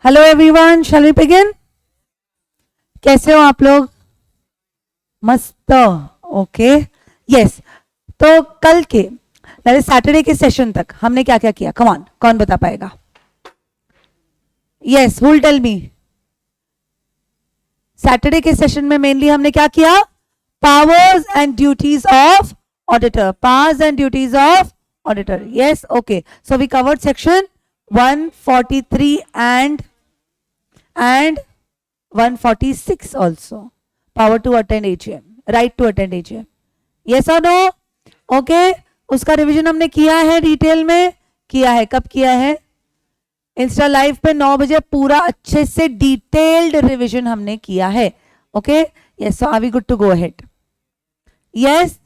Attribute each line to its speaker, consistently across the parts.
Speaker 1: Hello everyone, shall we begin? कैसे हो आप लोग? मस्त। ओके। यस। तो कल के सैटरडे के सेशन तक हमने क्या क्या किया? कम ऑन, कौन बता पाएगा? Yes, who will tell me? Saturday के सेशन में मेनली हमने क्या किया? Powers and duties of auditor. Powers and duties of auditor. Yes, okay. So we covered section 143 and 146 also. Power to attend AGM, right to attend AGM. Yes or no? Okay. उसका revision हमने किया है, detail में किया है. कब किया है? इंस्टा लाइव पे 9 बजे पूरा अच्छे से डिटेल्ड रिवीजन हमने किया है. Okay. Yes. So are we good to go ahead? Yes.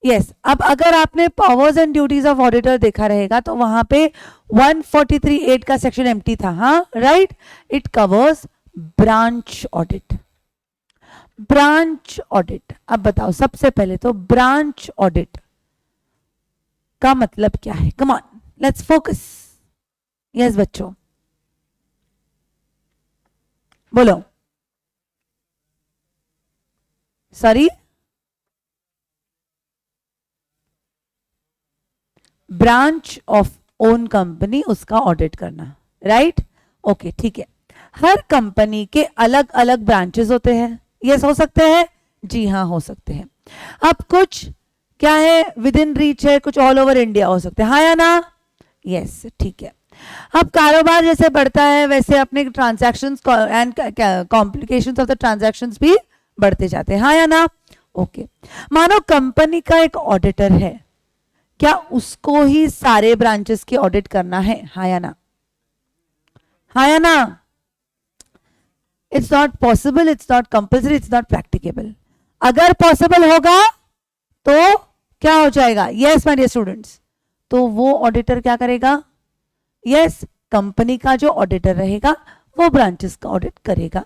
Speaker 1: Yes. अब अगर आपने powers and duties of auditor देखा रहेगा तो वहां पे 143(8) का सेक्शन एम्प्टी था. हाँ, right. It covers branch audit. Branch audit. अब बताओ, सबसे पहले तो ब्रांच ऑडिट का मतलब क्या है? Come on, let's focus. Yes बच्चों, बोलो. Sorry, branch of own company, उसका ऑडिट करना. राइट. ओके, ठीक है. हर कंपनी के अलग अलग ब्रांचेस होते हैं. यस, हो सकते हैं. जी हाँ, हो सकते हैं. अब कुछ क्या है, विद इन रीच है, कुछ ऑल ओवर इंडिया हो सकते हैं. हाँ या ना? यस, ठीक है. अब कारोबार जैसे बढ़ता है वैसे अपने transactions and complications of the transactions भी बढ़ते जाते हैं. हाँ या ना? ओके. मानो कंपनी का एक ऑडिटर है, क्या उसको ही सारे ब्रांचेस की ऑडिट करना है? हाँ या ना? हाँ या ना? It's not possible, it's not compulsory, it's not practicable. अगर पॉसिबल होगा तो क्या हो जाएगा? Yes my dear students. तो वो ऑडिटर क्या करेगा? यस, कंपनी का जो ऑडिटर रहेगा वो ब्रांचेस का ऑडिट करेगा.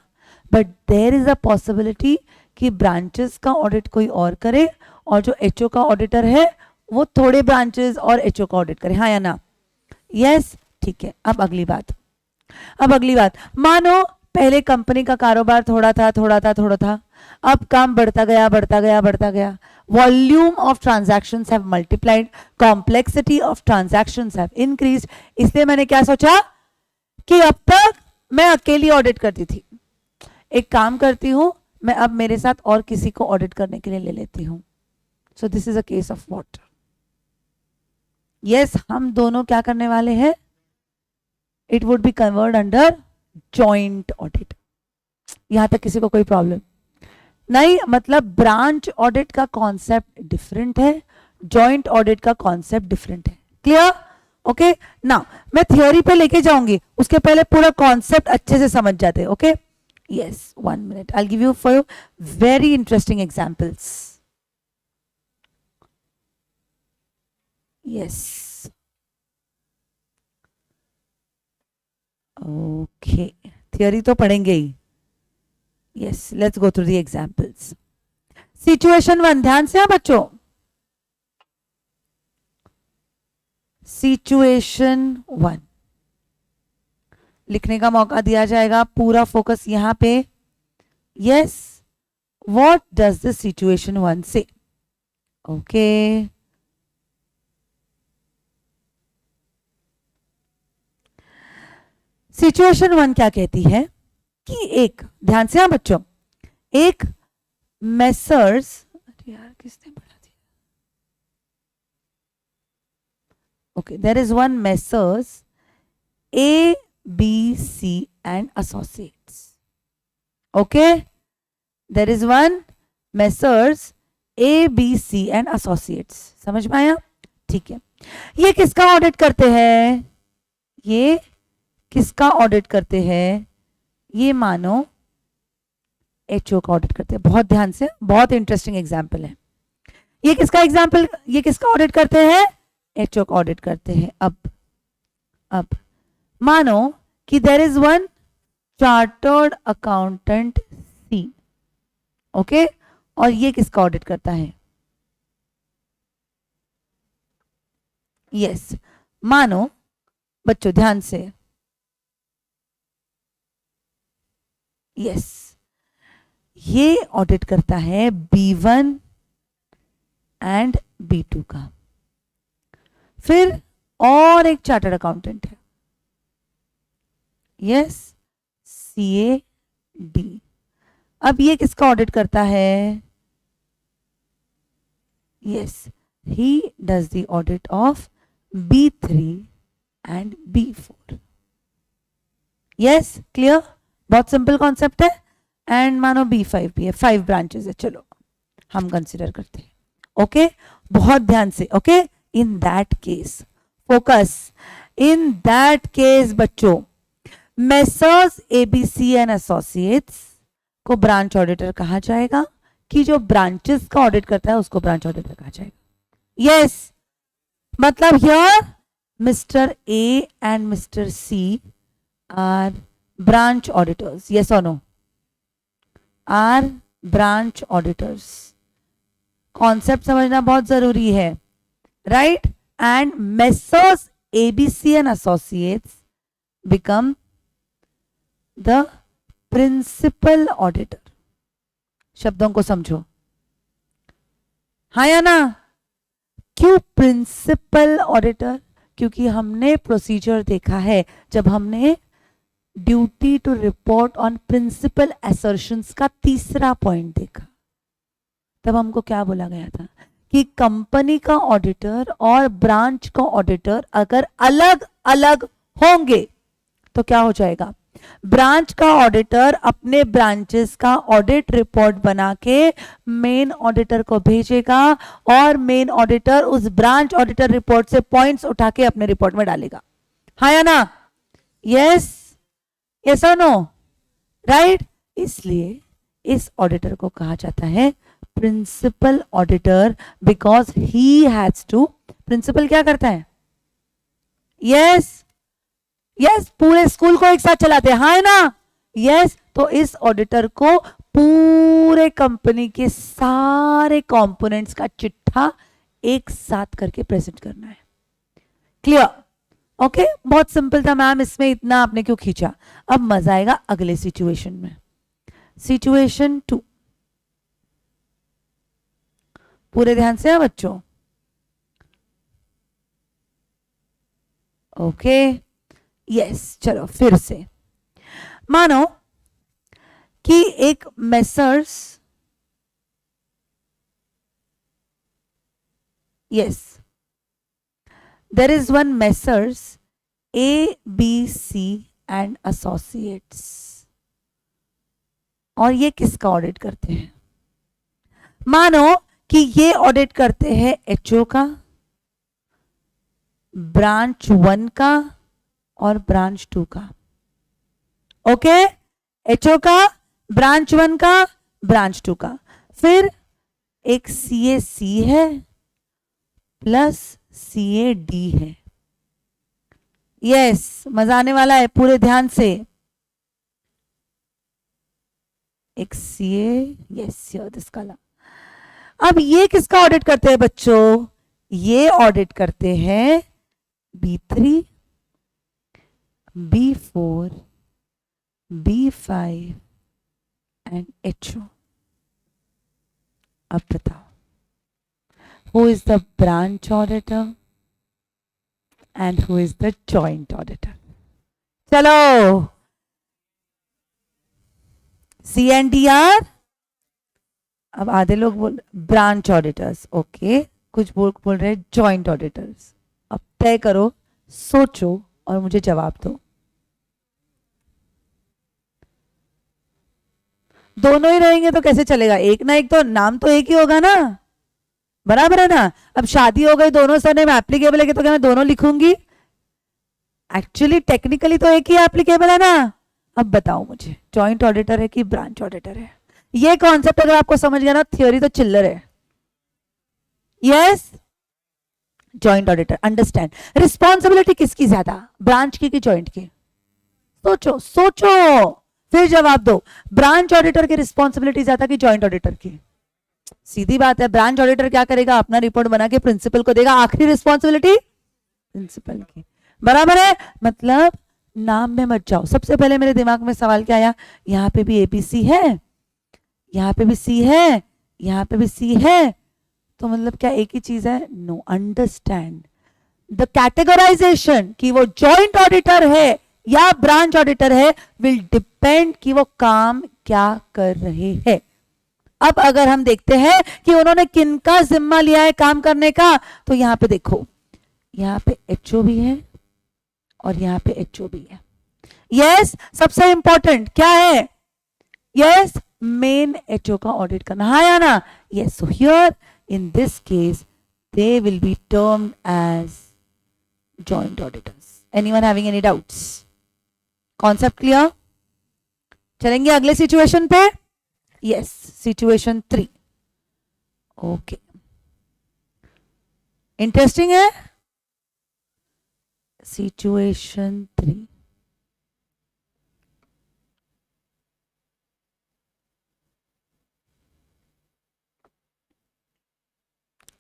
Speaker 1: But there is a possibility कि ब्रांचेस का ऑडिट कोई और करे और जो एचओ का ऑडिटर है वो थोड़े ब्रांचेस और एचओ का ऑडिट करे. हाँ या ना? यस, ठीक है. अब अगली बात. मानो पहले कंपनी का कारोबार थोड़ा था. अब काम बढ़ता गया. Volume of transactions have multiplied, complexity of transactions have increased. इसलिए मैंने क्या सोचा कि अब तक मैं अकेली ऑडिट करती थी, एक काम करती हूं, मैं अब मेरे साथ और किसी को ऑडिट करने के लिए ले लेती हूं. So this is a case of what? Yes, हम दोनों क्या करने वाले हैं? It would be covered under joint audit. यहां तक किसी को कोई प्रॉब्लम नहीं? मतलब ब्रांच ऑडिट का कॉन्सेप्ट डिफरेंट है, जॉइंट ऑडिट का कॉन्सेप्ट डिफरेंट है. क्लियर? ओके ना. मैं थियोरी पे लेके जाऊंगी, उसके पहले पूरा कॉन्सेप्ट अच्छे से समझ जाते. Okay. Yes, 1 minute, I give you for you very interesting examples. Yes, okay. Theory तो पढ़ेंगे ही. Yes, let's go through the examples. Situation 1, ध्यान से. बच्चों, सिचुएशन 1 लिखने का मौका दिया जाएगा. पूरा फोकस यहां पे. Yes, what does the situation 1 से? ओके. सिचुएशन 1 क्या कहती है कि एक, ध्यान से. हाँ बच्चों, एक मेसर्स, यार किसने पढ़ा दिया? Okay, there is one Messrs A, B, C and associates. Okay, there is one Messrs A, B, C and associates. समझ में आया? ठीक है. ये किसका ऑडिट करते हैं? ये किसका ऑडिट करते हैं? ये मानो एचओ का ऑडिट करते हैं. बहुत ध्यान से, बहुत इंटरेस्टिंग एग्जाम्पल है. ये किसका ऑडिट करते हैं? एचओ का ऑडिट करते हैं. अब मानो कि there is one chartered accountant C. Okay, और ये किसका ऑडिट करता है? यस, मानो बच्चों ध्यान से, यस, ये ऑडिट करता है B1 एंड B2 का। फिर और एक चार्टर्ड अकाउंटेंट है, यस, CAD। अब ये किसका ऑडिट करता है? Yes, he does the audit of B3 and B4। Yes, clear? बहुत सिंपल कॉन्सेप्ट है। एंड मानो B5 भी है, 5 ब्रांचेस है, चलो हम कंसिडर करते हैं। ओके, बहुत ध्यान से। Okay, in that case focus, in that case बच्चों, मेसर्स ABC एंड एसोसिएट्स को ब्रांच ऑडिटर कहा जाएगा, कि जो ब्रांचेस का ऑडिट करता है उसको ब्रांच ऑडिटर कहा जाएगा। यस, मतलब here mister A and mister C are branch auditors, yes और no? Are branch auditors. Concept समझना बहुत जरूरी है, right? And messrs ABC and associates become the principal auditor. शब्दों को समझो, हाँ या ना? क्यों प्रिंसिपल ऑडिटर? क्योंकि हमने प्रोसीजर देखा है, जब हमने duty to report on principal assertions का तीसरा पॉइंट देखा, तब हमको क्या बोला गया था कि कंपनी का ऑडिटर और ब्रांच का ऑडिटर अगर अलग अलग होंगे तो क्या हो जाएगा? ब्रांच का ऑडिटर अपने ब्रांचेस का ऑडिट रिपोर्ट बना के मेन ऑडिटर को भेजेगा और मेन ऑडिटर उस ब्रांच ऑडिटर रिपोर्ट से पॉइंट्स उठा के अपने रिपोर्ट में डालेगा। हाँ या ना? यस, यस और नो? राइट? इसलिए इस ऑडिटर को कहा जाता है principal auditor, because he has to, principal क्या करता है? यस, यस, पूरे स्कूल को एक साथ चलाते हैं, हाँ ना? यस, तो इस ऑडिटर को पूरे कंपनी के सारे कंपोनेंट्स का चिट्ठा एक साथ करके प्रेजेंट करना है। क्लियर? ओके, बहुत सिंपल था मैम, इसमें इतना आपने क्यों खींचा? अब मजा आएगा अगले सिचुएशन में। सिचुएशन 2, पूरे ध्यान से बच्चों। ओके, यस, चलो फिर से मानो कि एक Messrs, yes, there is one Messrs ABC and associates, और ये किसका ऑडिट करते हैं? मानो कि ये ऑडिट करते हैं HO का, ब्रांच 1 का और ब्रांच 2 का। ओके, HO का, ब्रांच 1 का, ब्रांच 2 का। फिर एक CAC है प्लस CAD है। यस, मजा आने वाला है, पूरे ध्यान से। एक CA, यस, दिस कलर। अब ये किसका ऑडिट करते हैं बच्चों? ये ऑडिट करते हैं B3, B4, B5 and HO। अब बताओ, who is the branch auditor and who is the joint auditor? चलो, C and D are, अब आधे लोग बोल ब्रांच ऑडिटर्स, ओके, कुछ बोल रहे जॉइंट ऑडिटर्स। अब तय करो, सोचो और मुझे जवाब दो। दोनों ही रहेंगे तो कैसे चलेगा? एक ना एक तो नाम तो एक ही होगा ना, बराबर है ना? अब शादी हो गई, दोनों सरनेम एप्लीकेबल है तो क्या मैं दोनों लिखूंगी? एक्चुअली टेक्निकली तो एक ही एप्लीकेबल है ना। अब बताओ मुझे, जॉइंट ऑडिटर है कि ब्रांच ऑडिटर है? ये कॉन्सेप्ट अगर आपको समझ गया ना, थ्योरी तो चिल्लर है। Yes, joint auditor. Understand? Responsibility किसकी ज्यादा, ब्रांच की कि जॉइंट की? सोचो सोचो, फिर जवाब दो। ब्रांच ऑडिटर की रिस्पॉन्सिबिलिटी ज्यादा कि जॉइंट ऑडिटर की? सीधी बात है, ब्रांच ऑडिटर क्या करेगा? अपना रिपोर्ट बना के प्रिंसिपल को देगा, आखिरी रिस्पॉन्सिबिलिटी प्रिंसिपल की। बराबर है? मतलब नाम में मत जाओ। सबसे पहले मेरे दिमाग में सवाल क्या आया, यहाँ पे भी एबीसी है, यहाँ पे भी सी है, यहाँ पे भी सी है, तो मतलब क्या एक ही चीज है? नो, अंडरस्टैंड द कैटेगराइजेशन कि वो जॉइंट ऑडिटर है या ब्रांच ऑडिटर है विल डिपेंड कि वो काम क्या कर रहे हैं। अब अगर हम देखते हैं कि उन्होंने किनका जिम्मा लिया है काम करने का, तो यहां पे देखो, यहां पे एचओ भी है और यहां पे एचओ भी है। यस, सबसे इंपॉर्टेंट क्या है? यस, मेन एचओ का ऑडिट करना, हाँ या ना? Yes, so here in this case they will be termed as joint auditors. Anyone having any doubts? Concept clear? चलेंगे अगले सिचुएशन पे। Yes, situation 3। ओके, इंटरेस्टिंग है सिचुएशन 3।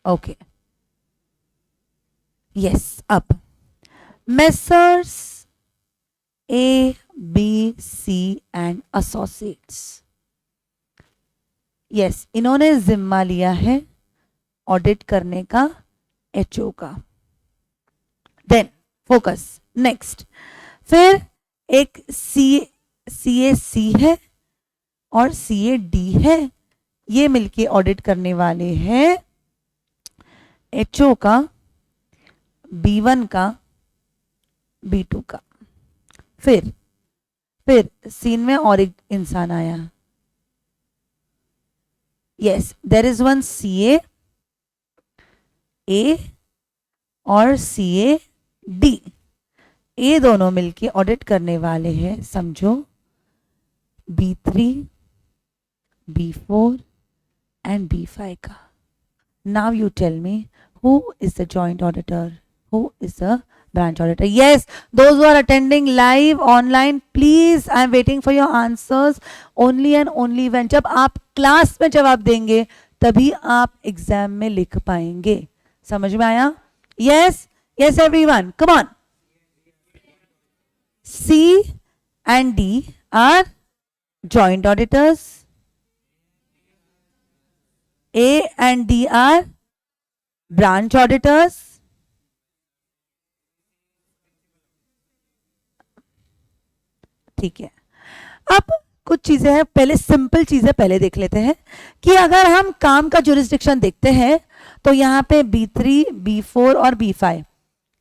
Speaker 1: ओके, यस, अब Messrs A, B, C and Associates, yes, इन्होंने जिम्मा लिया है audit करने का एचओ का। देन फोकस नेक्स्ट, फिर एक सीए सी है और सीए डी है, ये मिलके ऑडिट करने वाले हैं एचओ का, B1 का, B2 का। फिर सीन में और एक इंसान आया। Yes, there is one CA A और सीए डी, ये दोनों मिलके ऑडिट करने वाले हैं, समझो B3, B4 एंड B5 का। Now you tell me who is the joint auditor, who is the branch auditor? Yes, those who are attending live online, please I am waiting for your answers only and only when जब आप class में जवाब देंगे तभी आप exam में लिख पाएंगे। समझ में आया? yes, yes everyone, come on. C and D are joint auditors, A and D are branch auditors, ठीक है। अब कुछ चीजें हैं, पहले सिंपल चीजें पहले देख लेते हैं कि अगर हम काम का जुरिस्डिक्शन देखते हैं तो यहां पे B3, B4 और B5,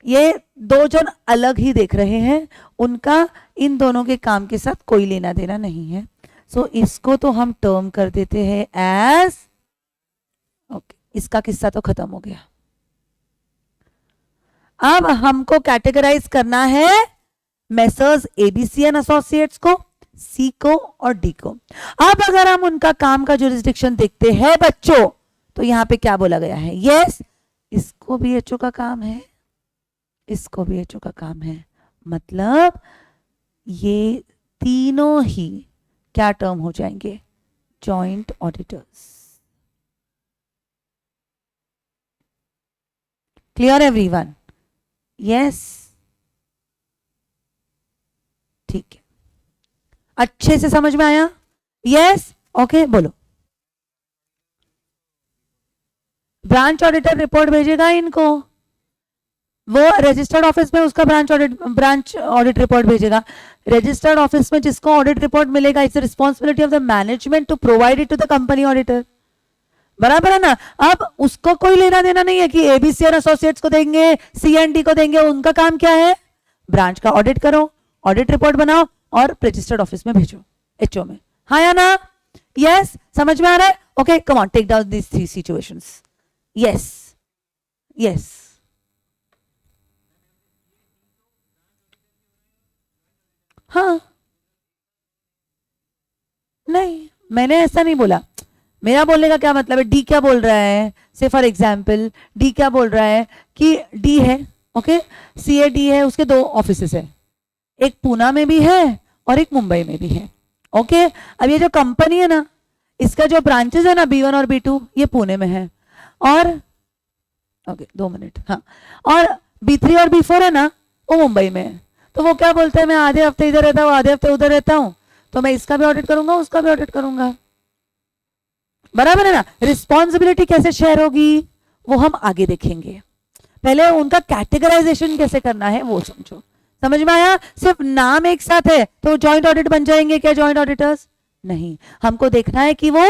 Speaker 1: ये दो जन अलग ही देख रहे हैं, उनका इन दोनों के काम के साथ कोई लेना देना नहीं है। सो इसको तो हम टर्म कर देते हैं एज, ओके, इसका किस्सा तो खत्म हो गया। अब हमको कैटेगराइज करना है मेसर्स एबीसी एंड एसोसिएट्स को, सी को और डी को। अब अगर हम उनका काम का जुरिस्डिक्शन देखते हैं बच्चों, तो यहां पे क्या बोला गया है? यस, इसको भी एचओ का काम है, इसको भी एचओ का काम है, मतलब ये तीनों ही क्या टर्म हो जाएंगे? Joint auditors. Clear everyone? Yes, ठीक है, अच्छे से समझ में आया? यस, ओके, बोलो। ब्रांच ऑडिटर रिपोर्ट भेजेगा इनको, वो रजिस्टर्ड ऑफिस में उसका ब्रांच ऑडिट रिपोर्ट भेजेगा। रजिस्टर्ड ऑफिस में जिसको ऑडिट रिपोर्ट मिलेगा, it's responsibility of the management to provide it to the company auditor, बराबर है ना? अब उसको कोई लेना देना नहीं है कि एबीसी और एसोसिएट्स को देंगे, सी एंड डी को देंगे। उनका काम क्या है? ब्रांच का ऑडिट करो, ऑडिट रिपोर्ट बनाओ और रजिस्टर्ड ऑफिस में भेजो, एचओ में, हाँ या ना? यस, समझ में आ रहा है? Okay, come on, take down these three situations. Yes, yes, हाँ, नहीं, मैंने ऐसा नहीं बोला। मेरा बोलने का क्या मतलब है? डी क्या बोल रहा है? से फॉर एग्जाम्पल डी क्या बोल रहा है कि डी है, ओके, सी डी है, उसके दो ऑफिसेस है, एक पूना में भी है और एक मुंबई में भी है, ओके। अब ये जो कंपनी है ना, इसका जो ब्रांचेस है ना B1 और B2, ये पुणे में है, और ओके 2 मिनट, हाँ, और B3 और B4 है ना, वो मुंबई में है। तो वो क्या बोलते हैं, मैं आधे हफ्ते इधर रहता हूँ, आधे हफ्ते उधर रहता हूँ, तो मैं इसका भी ऑडिट करूंगा, उसका भी ऑडिट करूंगा, बराबर है ना। रिस्पॉन्सिबिलिटी कैसे शेयर होगी वो हम आगे देखेंगे, पहले उनका कैटेगराइजेशन कैसे करना है वो समझो। समझ में आया? सिर्फ नाम एक साथ है तो जॉइंट ऑडिट बन जाएंगे क्या जॉइंट ऑडिटर्स? नहीं, हमको देखना है कि वो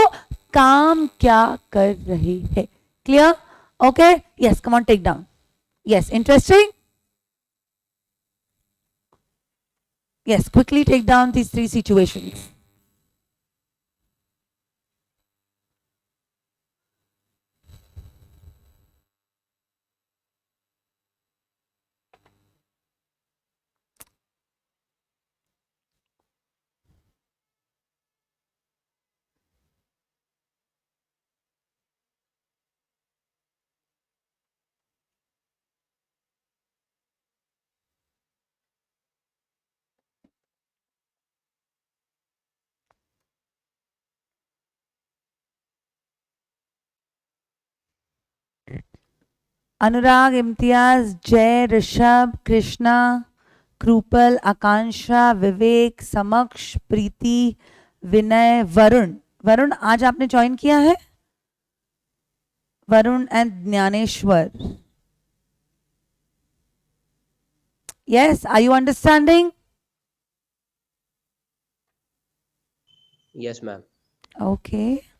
Speaker 1: काम क्या कर रही है। Clear? Okay, yes, come on, take down. Yes, interesting. Yes, quickly take down these three situations. Anurag, Imtiaz, Jay, Rishabh, Krishna, Kripal, आकांक्षा, विवेक, समक्ष, प्रीति, विनय, वरुण। वरुण आज आपने ज्वाइन किया है? Varun and Gyaneshwar. Yes, are you understanding?
Speaker 2: Yes ma'am.
Speaker 1: Okay,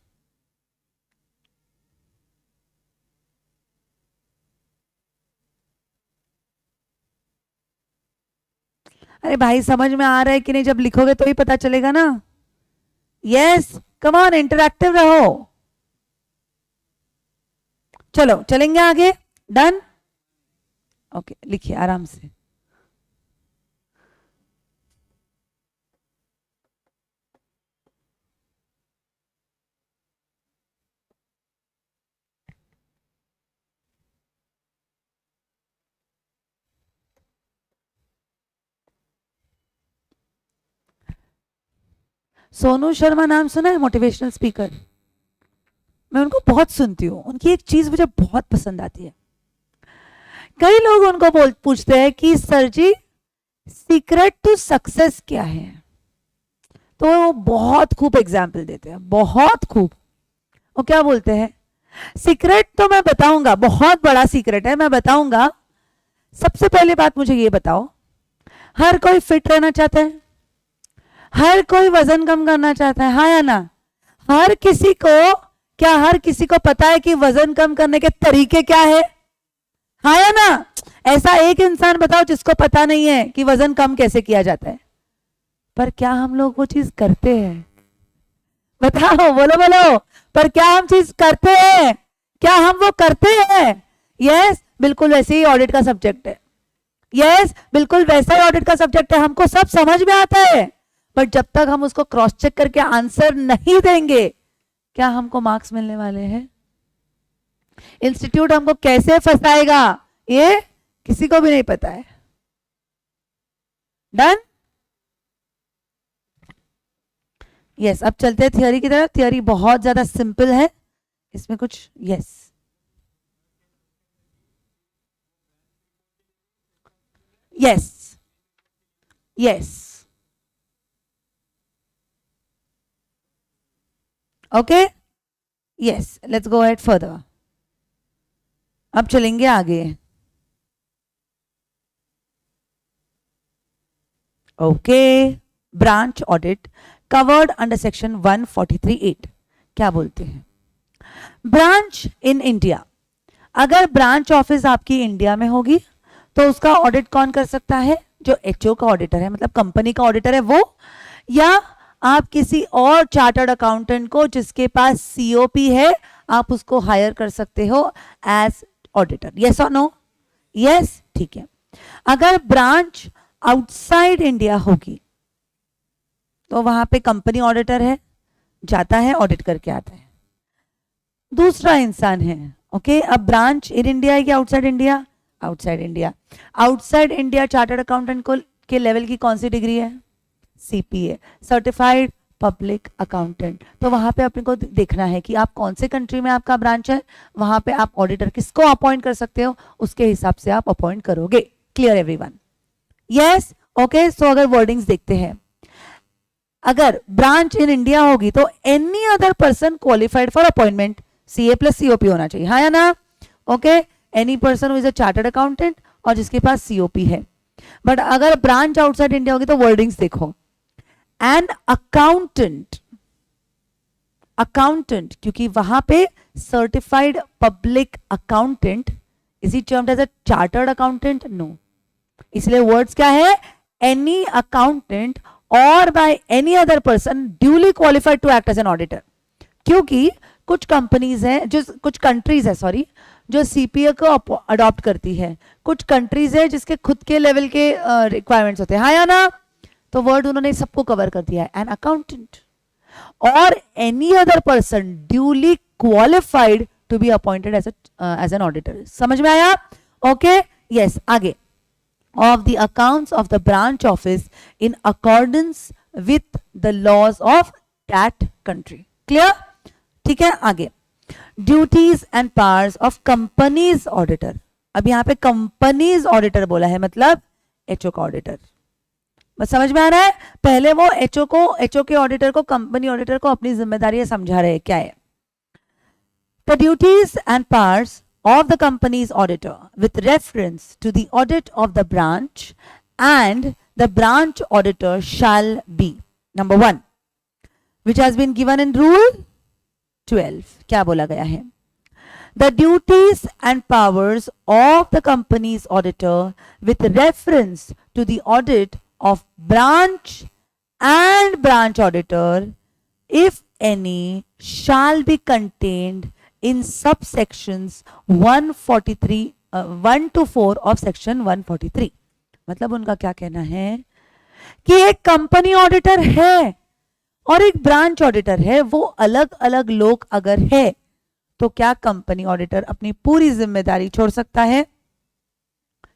Speaker 1: अरे भाई समझ में आ रहा है कि नहीं? जब लिखोगे तो ही पता चलेगा ना। यस, कम ऑन, इंटरैक्टिव रहो। चलो चलेंगे आगे। डन? ओके, लिखिए आराम से। सोनू शर्मा नाम सुना है? Motivational speaker. मैं उनको बहुत सुनती हूँ, उनकी एक चीज मुझे बहुत पसंद आती है। कई लोग उनको पूछते हैं कि sir ji secret to success क्या है, तो वो बहुत खूब एग्जाम्पल देते हैं, बहुत खूब। वो क्या बोलते हैं? सीक्रेट तो मैं बताऊंगा, बहुत बड़ा सीक्रेट है, मैं बताऊंगा। सबसे पहले बात मुझे ये बताओ, हर कोई फिट रहना चाहता है, हर कोई वजन कम करना चाहता है, हाँ या ना? हर किसी को, क्या हर किसी को पता है कि वजन कम करने के तरीके क्या है? हाँ या ना? ऐसा एक इंसान बताओ जिसको पता नहीं है कि वजन कम कैसे किया जाता है। पर क्या हम लोग वो चीज करते हैं? बताओ, बोलो बोलो, पर क्या हम चीज करते हैं? क्या हम वो करते हैं? यस, बिल्कुल वैसे ही ऑडिट का सब्जेक्ट है। यस, बिल्कुल वैसा ही ऑडिट का सब्जेक्ट है, हमको सब समझ में आता है, बट जब तक हम उसको क्रॉस चेक करके आंसर नहीं देंगे, क्या हमको मार्क्स मिलने वाले हैं? इंस्टीट्यूट हमको कैसे फंसाएगा ये किसी को भी नहीं पता है। डन? यस, अब चलते हैं थियोरी की तरफ। थियोरी बहुत ज्यादा सिंपल है, इसमें कुछ yes yes yes okay, yes, let's go ahead further. अब चलेंगे आगे। Okay, branch audit covered under section 143(8). क्या बोलते हैं? ब्रांच इन इंडिया, अगर ब्रांच ऑफिस आपकी इंडिया में होगी तो उसका ऑडिट कौन कर सकता है? जो एचओ का ऑडिटर है, मतलब कंपनी का ऑडिटर है वो, या आप किसी और चार्टर्ड अकाउंटेंट को जिसके पास सीओपी है, आप उसको हायर कर सकते हो एज ऑडिटर। यस और नो? यस, ठीक है। अगर ब्रांच आउटसाइड इंडिया होगी तो वहां पे कंपनी ऑडिटर है, जाता है ऑडिट करके आता है, दूसरा इंसान है। ओके, अब ब्रांच इन इंडिया है कि outside India? Outside India. Outside India chartered accountant को के लेवल की कौन सी डिग्री है? CPA, certified public accountant. तो वहां पे अपने को देखना है कि आप कौन से कंट्री में आपका ब्रांच है, वहां पे आप ऑडिटर किसको अपॉइंट कर सकते हो, उसके हिसाब से आप अपॉइंट करोगे। Clear everyone? यस, ओके सो अगर वर्डिंग्स देखते हैं, अगर ब्रांच इन इंडिया होगी तो any other person qualified for appointment, CA plus COP होना चाहिए, हाँ या ना? Okay, any person who is a chartered accountant और जिसके पास सीओपी है। बट अगर ब्रांच आउटसाइड इंडिया होगी तो वर्डिंग्स देखो, एन अकाउंटेंट, अकाउंटेंट क्योंकि वहां पे certified public accountant, is he termed as a chartered accountant? No, इसलिए वर्ड्स क्या है? एनी अकाउंटेंट और by any other person duly qualified to act as an auditor. क्योंकि कुछ कंपनीज हैं, जो कुछ कंट्रीज है सॉरी, जो सीपीए को अडॉप्ट करती है, कुछ कंट्रीज है जिसके खुद के लेवल के रिक्वायरमेंट्स होते हैं, हाँ या ना? तो वर्ड उन्होंने सबको कवर कर दिया है, एन अकाउंटेंट और any other person duly qualified to be appointed as an auditor. समझ में आया? ओके यस, आगे, of the accounts of the branch office in accordance with the laws of that country. Clear? ठीक है, आगे, duties and powers of companies auditor। अब यहाँ पे कंपनीज ऑडिटर बोला है, मतलब एचओ का ऑडिटर। बस समझ में आ रहा है? पहले वो एचओ के ऑडिटर को, कंपनी ऑडिटर को अपनी जिम्मेदारी समझा रहे हैं क्या है। The duties and powers of the company's auditor with reference to the audit of the branch and the branch auditor shall be, number 1, which has been given in rule 12। क्या बोला गया है? The duties and powers of the company's auditor with reference to the audit of branch and branch auditor, if any, shall be contained in subsections 143 1 to 4 of section 143। मतलब उनका क्या कहना है कि एक कंपनी ऑडिटर है और एक ब्रांच ऑडिटर है, वो अलग अलग लोग अगर है तो क्या कंपनी ऑडिटर अपनी पूरी जिम्मेदारी छोड़ सकता है?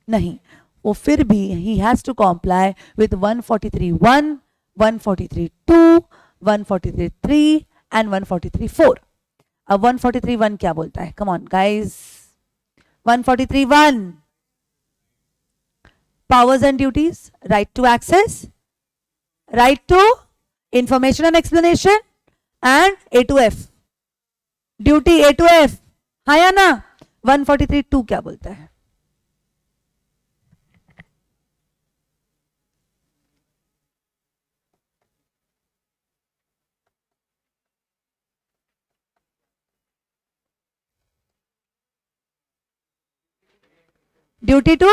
Speaker 1: नहीं, वो फिर भी he has to comply with 143(1), 143(2), 143(3) and 143(4। अब 143(1) क्या बोलता है? Come on guys, 143(1), powers and duties, right to access, right to information and explanation, and A to F, duty A to F, हाँ या ना? 143(2) क्या बोलता है? ड्यूटी टू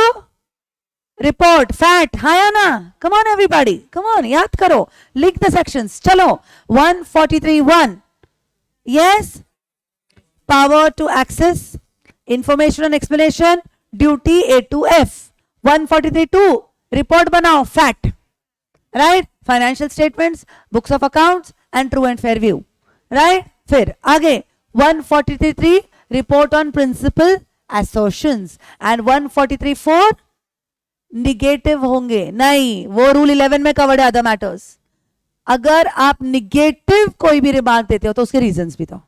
Speaker 1: रिपोर्ट फैक्ट, हाँ या ना? Come on everybody, come on, याद करो, लिख द सेक्शंस। चलो, 143(1), yes, power to access information and explanation, duty A to F। 143(2), report बनाओ, fact, right, financial statements, books of accounts and true and fair view, right. फिर आगे 143(3), report on principal assertions, and 143(4) negative होंगे नहीं, वो rule 11 में covered है, other matters. अगर आप निगेटिव कोई भी रिमार्क देते हो तो उसके रीजंस भी दो,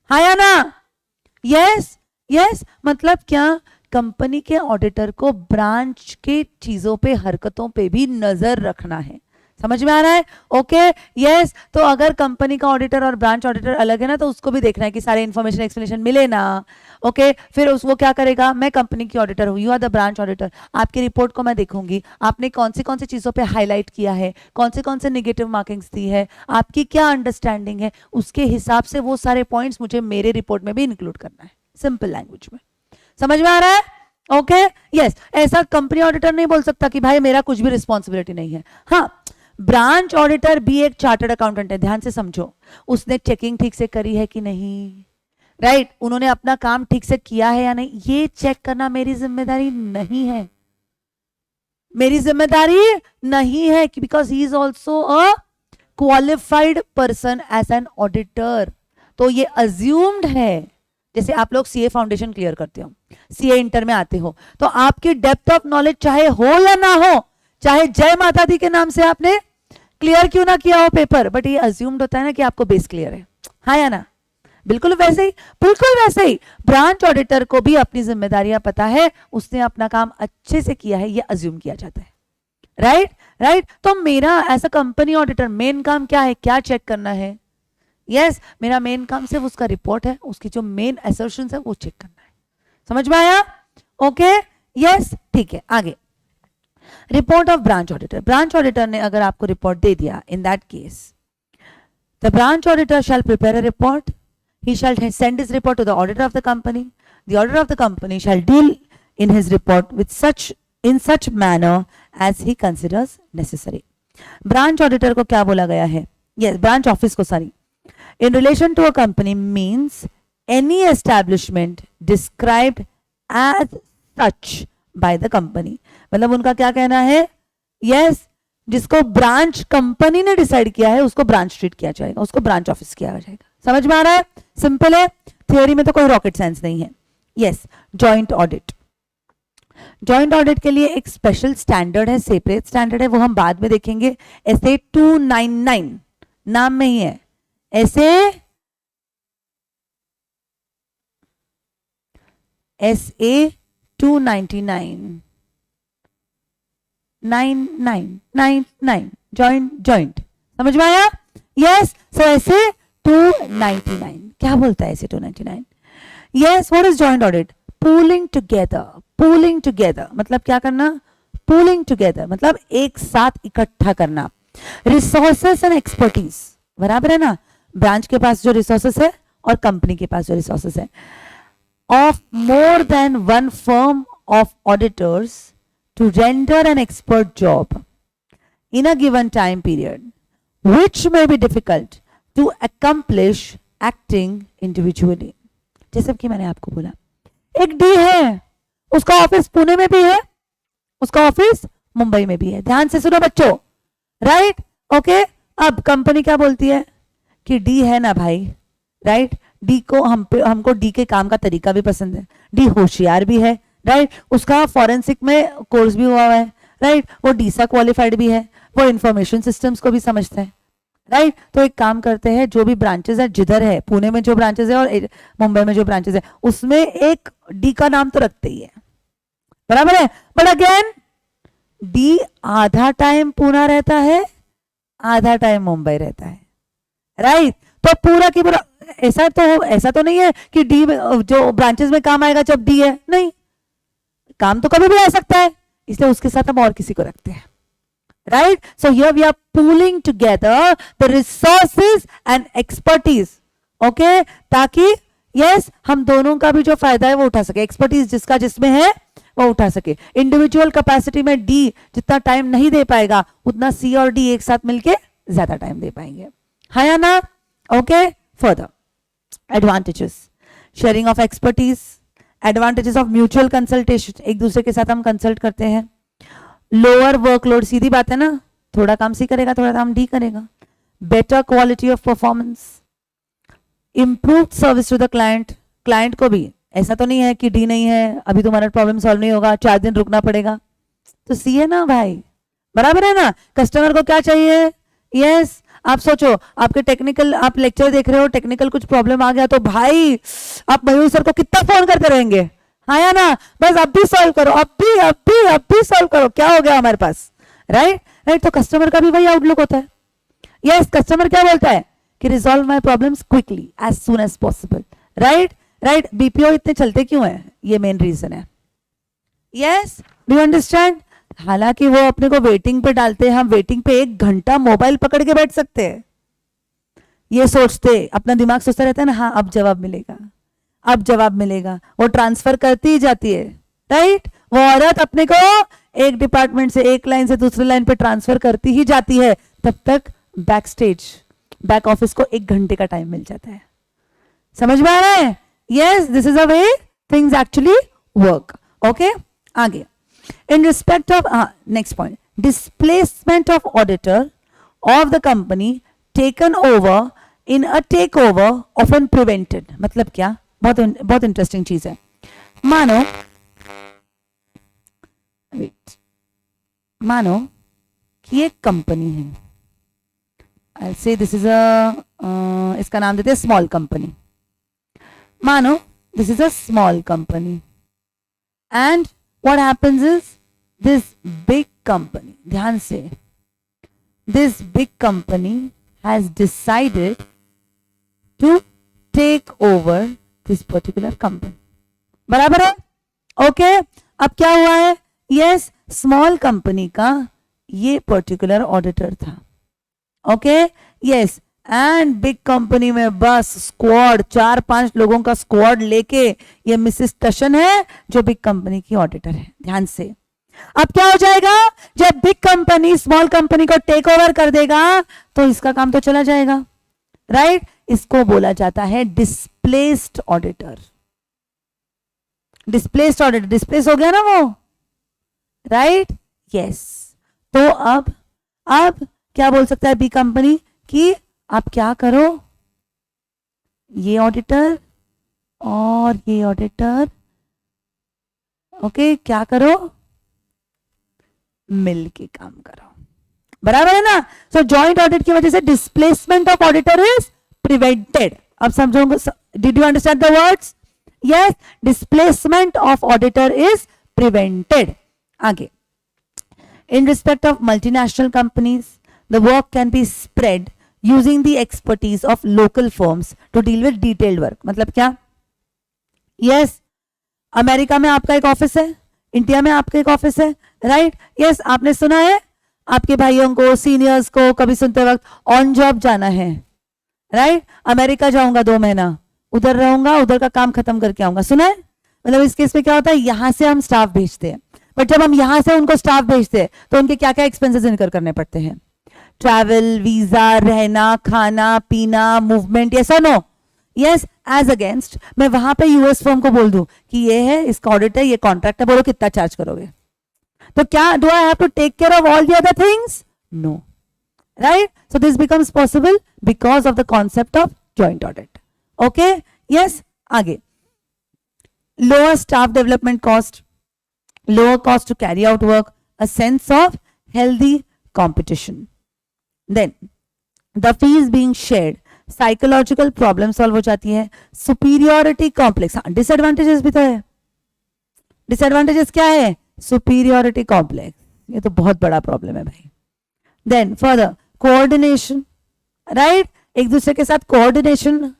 Speaker 1: हाँ या ना? यस यस, मतलब क्या? कंपनी के ऑडिटर को ब्रांच के चीजों पे, हरकतों पे भी नजर रखना है। समझ में आ रहा है? Okay yes. तो अगर कंपनी का ऑडिटर और ब्रांच ऑडिटर अलग है ना, तो उसको भी देखना है कि सारे इन्फॉर्मेशन एक्सप्लेनेशन मिले ना। ओके, फिर वो क्या करेगा? मैं कंपनी की ऑडिटर हूँ, you are the branch auditor, आपकी रिपोर्ट को मैं देखूंगी, आपने कौन सी चीजों पे हाईलाइट किया है, कौन से नेगेटिव मार्किंग्स दी है, आपकी क्या अंडरस्टैंडिंग है, उसके हिसाब से वो सारे पॉइंट्स मुझे मेरे रिपोर्ट में भी इंक्लूड करना है, सिंपल लैंग्वेज में। समझ में आ रहा है? Okay yes. ऐसा कंपनी ऑडिटर नहीं बोल सकता कि भाई मेरा कुछ भी रिस्पॉन्सिबिलिटी नहीं है। हाँ, ब्रांच ऑडिटर भी एक चार्टर्ड अकाउंटेंट है, ध्यान से समझो, उसने चेकिंग ठीक से करी है कि नहीं, राइट, उन्होंने अपना काम ठीक से किया है या नहीं, ये चेक करना मेरी जिम्मेदारी नहीं है, मेरी जिम्मेदारी नहीं है, because he is also a qualified person as an auditor. तो ये अज्यूम्ड है, जैसे आप लोग सीए फाउंडेशन क्लियर करते हो, सीए इंटर में आते हो, तो आपकी डेप्थ ऑफ नॉलेज चाहे हो या ना हो, चाहे जय माता दी के नाम से आपने क्लियर क्यों ना किया हो पेपर, बट ये अज्यूम्ड होता है ना कि आपको बेस क्लियर है, हाँ या ना? बिल्कुल वैसे ही ब्रांच ऑडिटर को भी अपनी जिम्मेदारियां पता है, उसने अपना काम अच्छे से किया है, ये अज्यूम किया जाता है, राइट राइट। तो मेरा as a company auditor main काम क्या है, क्या चेक करना है? यस मेरा मेन काम सिर्फ उसका रिपोर्ट है, उसकी जो मेन असर्शंस है वो चेक करना है। समझ में आया? ओके यस ठीक है। आगे report of branch auditor. Branch auditor ने अगर आपको रिपोर्ट दे दिया, इन that case the branch auditor shall prepare a report, he shall send his report to the auditor of the company, the auditor of the company shall deal in his report with such manner as he considers necessary। Branch auditor को क्या बोला गया है? Yes branch office को, sorry, in relation to a company means any establishment described as such by the company। मतलब उनका क्या कहना है? यस जिसको ब्रांच कंपनी ने डिसाइड किया है उसको ब्रांच ट्रीट किया जाएगा, उसको ब्रांच ऑफिस किया जाएगा। समझ में आ रहा है? सिंपल है, थियोरी में तो कोई रॉकेट साइंस नहीं है। Yes joint audit. Joint audit के लिए एक स्पेशल स्टैंडर्ड है, सेपरेट स्टैंडर्ड है, वो हम बाद में देखेंगे। SA 299 नाम में ही है, SA 299 9999 जॉइंट। समझ में आया? यस सो SA 299 क्या बोलता है? SA 299 yes what is joint audit? Pooling together मतलब क्या करना? पूलिंग टुगेदर मतलब एक साथ इकट्ठा करना। रिसोर्सेस एंड एक्सपर्टीज, बराबर है ना? ब्रांच के पास जो रिसोर्सेस है और कंपनी के पास जो रिसोर्सेस है, of more than one firm of auditors to render an expert job in a given time period, which may be difficult to accomplish acting individually। जैसे कि मैंने आपको बोला, एक डी है, उसका ऑफिस पुणे में भी है, उसका ऑफिस मुंबई में भी है। ध्यान से सुनो बच्चों, राइट ओके। अब कंपनी क्या बोलती है कि डी है ना भाई, राइट, डी को हमको डी के काम का तरीका भी पसंद है, डी होशियार भी है, राइट, उसका फॉरेंसिक में कोर्स भी हुआ है, राइट, वो डीसा क्वालिफाइड भी है, वो इंफॉर्मेशन सिस्टम्स को भी समझता है, राइट। तो एक काम करते हैं, जो भी ब्रांचेस है, जिधर है पुणे में जो ब्रांचेस है और मुंबई में जो ब्रांचेस है, उसमें एक डी का नाम तो रखते ही है, बराबर है। बट अगेन डी आधा टाइम पुणे रहता है, आधा टाइम मुंबई रहता है, राइट। तो पूरा की पूरा ऐसा तो नहीं है कि डी जो ब्रांचेस में काम आएगा जब डी है, नहीं, काम तो कभी भी आ सकता है, इसलिए उसके साथ हम और किसी को रखते हैं, right. So here we are pooling together the resources and expertise, okay, ताकि यस हम दोनों का भी जो फायदा है वो उठा सके, एक्सपर्टीज जिसका जिसमें है वो उठा सके। इंडिविजुअल कैपेसिटी में डी जितना टाइम नहीं दे पाएगा उतना सी और डी एक साथ मिलके ज्यादा टाइम दे पाएंगे, हाँ या ना? Okay further advantages, sharing of expertise, advantages of mutual consultation, एक दूसरे के साथ हम कंसल्ट करते हैं। लोअर वर्कलोड, सीधी बात है ना, थोड़ा काम सी करेगा थोड़ा काम डी करेगा। Better quality of performance, improved service to the client, client को भी ऐसा तो नहीं है कि डी नहीं है अभी तुम्हारा प्रॉब्लम सॉल्व नहीं होगा, 4 दिन रुकना पड़ेगा, तो सी है ना भाई, बराबर है ना। कस्टमर को क्या चाहिए? यस आप सोचो, आपके टेक्निकल, आप लेक्चर देख रहे हो, टेक्निकल कुछ प्रॉब्लम आ गया तो भाई आप मयूर सर को कितना फोन करते रहेंगे, हाँ या ना? बस अब भी सॉल्व करो, अब भी सॉल्व करो, क्या हो गया हमारे पास, राइट राइट। तो कस्टमर का भी वही आउटलुक होता है। यस कस्टमर क्या बोलता है कि resolve my problems quickly as soon as possible, right right. BPO इतने चलते क्यों है? ये मेन रीजन है। Yes do you understand? हालांकि वो अपने को वेटिंग पे डालते हैं, हम वेटिंग पे 1 घंटा मोबाइल पकड़ के बैठ सकते हैं, ये सोचते, अपना दिमाग सोचता रहता है ना, हाँ अब जवाब मिलेगा, अब जवाब मिलेगा, वो ट्रांसफर करती ही जाती है, राइट। वो औरत अपने को एक डिपार्टमेंट से एक लाइन से दूसरी लाइन पे ट्रांसफर करती ही जाती है, तब तक बैक स्टेज, बैक ऑफिस को 1 घंटे का टाइम मिल जाता है। समझ में आ रहा है? Yes this is a way things actually work, okay. आगे in respect of next point, displacement of auditor of the company taken over in a takeover often prevented, मतलब क्या? बहुत इंटरेस्टिंग चीज है। मानो कि एक कंपनी है, I'll say this is a इसका नाम देते हैं स्मॉल कंपनी। मानो this is a small company and what happens is this big company, ध्यान से, this big company has decided to take over this particular company. बराबर है? ओके. अब क्या हुआ है? यस, स्मॉल कंपनी का ये पर्टिकुलर ऑडिटर था. Okay. Yes, and big company में बस स्क्वाड, 4-5 लोगों का स्क्वाड लेके ये मिसेस टशन है जो बिग कंपनी की ऑडिटर है. ध्यान से. अब क्या हो जाएगा? जब बिग कंपनी स्मॉल कंपनी को टेक ओवर कर देगा तो इसका काम तो चला जाएगा, राइट? इसको बोला जाता है displaced auditor. Displaced auditor, displace हो गया ना वो, राइट? यस. तो अब क्या बोल सकता है बी कंपनी कि आप क्या करो, ये ऑडिटर और ये ऑडिटर, ओके, क्या करो, मिल के काम करो. बराबर है ना? सो जॉइंट ऑडिट की वजह से displacement of auditor is prevented. अब समझोगे? Did you understand the words? Yes, displacement of auditor is prevented. आगे, in respect of multinational companies the work can be spread using the expertise of local firms to deal with detailed work. मतलब क्या? yes, America में आपका एक office है, India में आपका एक ऑफिस है, राइट? यस, आपने सुना है आपके भाइयों को, सीनियर्स को कभी सुनते वक्त ऑन जॉब जाना है, राइट? अमेरिका जाऊंगा 2 महीना, उधर रहूंगा, उधर का काम खत्म करके आऊंगा. सुना है? मतलब इस केस में क्या होता है, यहां से हम स्टाफ भेजते हैं, बट जब हम यहां से उनको स्टाफ भेजते हैं तो उनके क्या क्या एक्सपेंसेस इनकर करने पड़ते हैं? ट्रैवल, वीजा, रहना, खाना, पीना, मूवमेंट. यस और नो? यस. एज अगेंस्ट मैं वहां पे यूएस फर्म को बोल दूं कि ये है, इसका ऑडिट है, ये कॉन्ट्रैक्ट है, बोलो कितना चार्ज करोगे? तो क्या do I have to take care of all the other things? No, right? So this becomes possible because of the concept of joint audit. Okay. Yes. आगे, lower staff development cost, lower cost to carry out work, a sense of healthy competition. Then the fees being shared, psychological problem solve हो जाती है. Superiority complex. हाँ, disadvantages भी तो है. Disadvantages क्या है? Superiority complex. ये तो बहुत बड़ा प्रॉब्लम है भाई. Then further coordination, right? एक दूसरे के साथ कोऑर्डिनेशन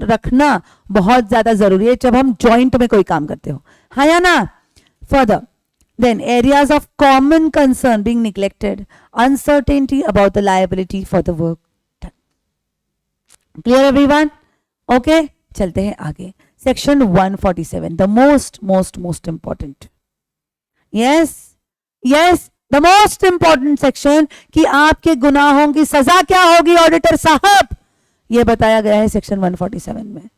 Speaker 1: रखना बहुत ज्यादा जरूरी है जब हम जॉइंट में कोई काम करते हो, हाँ या ना? Further, then areas of common concern being neglected, uncertainty about the liability for the work done. Clear everyone? Okay, चलते हैं आगे. Section 147, the most important. Yes, the most important section कि आपके गुनाहों की सजा क्या होगी ऑडिटर साहब, ये बताया गया है सेक्शन 147 में.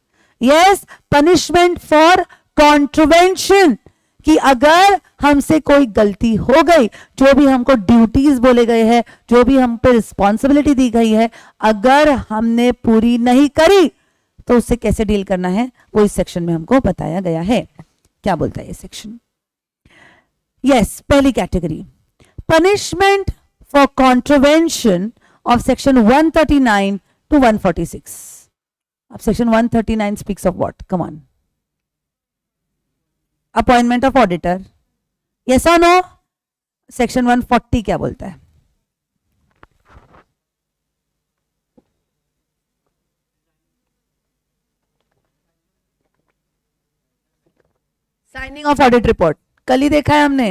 Speaker 1: Yes, punishment for contravention, कि अगर हमसे कोई गलती हो गई, जो भी हमको ड्यूटीज बोले गए हैं, जो भी हम पे रिस्पॉन्सिबिलिटी दी गई है, अगर हमने पूरी नहीं करी तो उससे कैसे डील करना है वो इस सेक्शन में हमको बताया गया है. क्या बोलता है ये सेक्शन? यस, पहली category, punishment for contravention of section 139 to 146. अब section 139 speaks of what? Come on. Appointment of auditor. Yes और नो? सेक्शन 140 क्या बोलता है? Signing off audit report. कल ही देखा है हमने.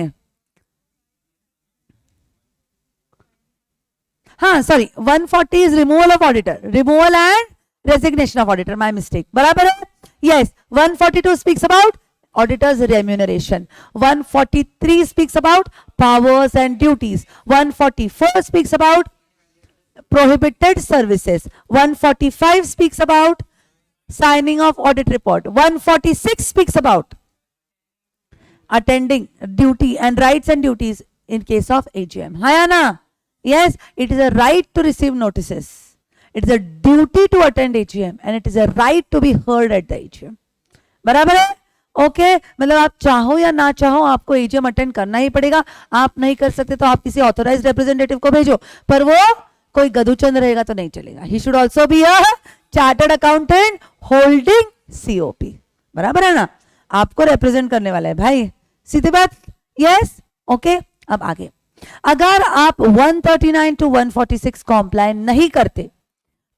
Speaker 1: हाँ, sorry, 140 is removal of auditor, removal and resignation of auditor. My mistake. बराबर है? Yes. 142 speaks about auditor's remuneration. 143 speaks about powers and duties. 144 speaks about prohibited services. 145 speaks about signing of audit report. 146 speaks about attending duty and rights and duties in case of AGM. Hayana? Yes, it is a right to receive notices. It is a duty to attend AGM and it is a right to be heard at the AGM. बराबर है? Okay. मतलब आप चाहो या ना चाहो आपको AGM attend करना ही पड़ेगा. आप नहीं कर सकते तो आप किसी ऑथोराइज्ड रिप्रेजेंटेटिव को भेजो, पर वो कोई गधुचंद रहेगा तो नहीं चलेगा. He should also be a chartered accountant holding COP. बराबर है ना? आपको रिप्रेजेंट करने वाला है भाई, सीधी बात. यस. ओके. अब आगे अगर आप 139 टू 146 कॉम्प्लाई नहीं करते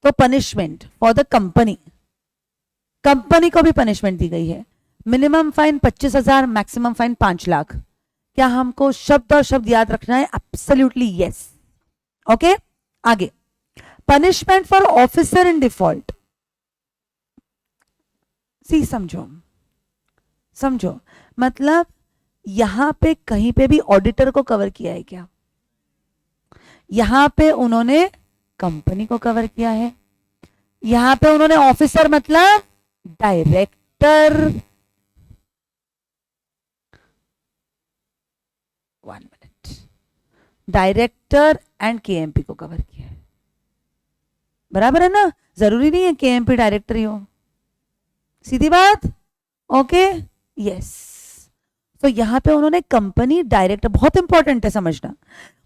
Speaker 1: तो punishment for the company, company को भी पनिशमेंट दी गई है। Minimum fine 25,000, maximum fine 5 lakh. क्या हमको शब्द और शब्द याद रखना है? Absolutely yes. ओके, आगे punishment for officer in default. C समझो, समझो मतलब यहां पे कहीं पे भी ऑडिटर को कवर किया है क्या? यहां पे उन्होंने कंपनी को कवर किया है, यहां पे उन्होंने ऑफिसर मतलब director, 1 minute, director and KMP को कवर किया है। बराबर है ना? जरूरी नहीं है केएमपी डायरेक्टर ही हो, सीधी बात। Okay, yes. तो यहां पे उन्होंने कंपनी डायरेक्टर, बहुत इंपॉर्टेंट है समझना,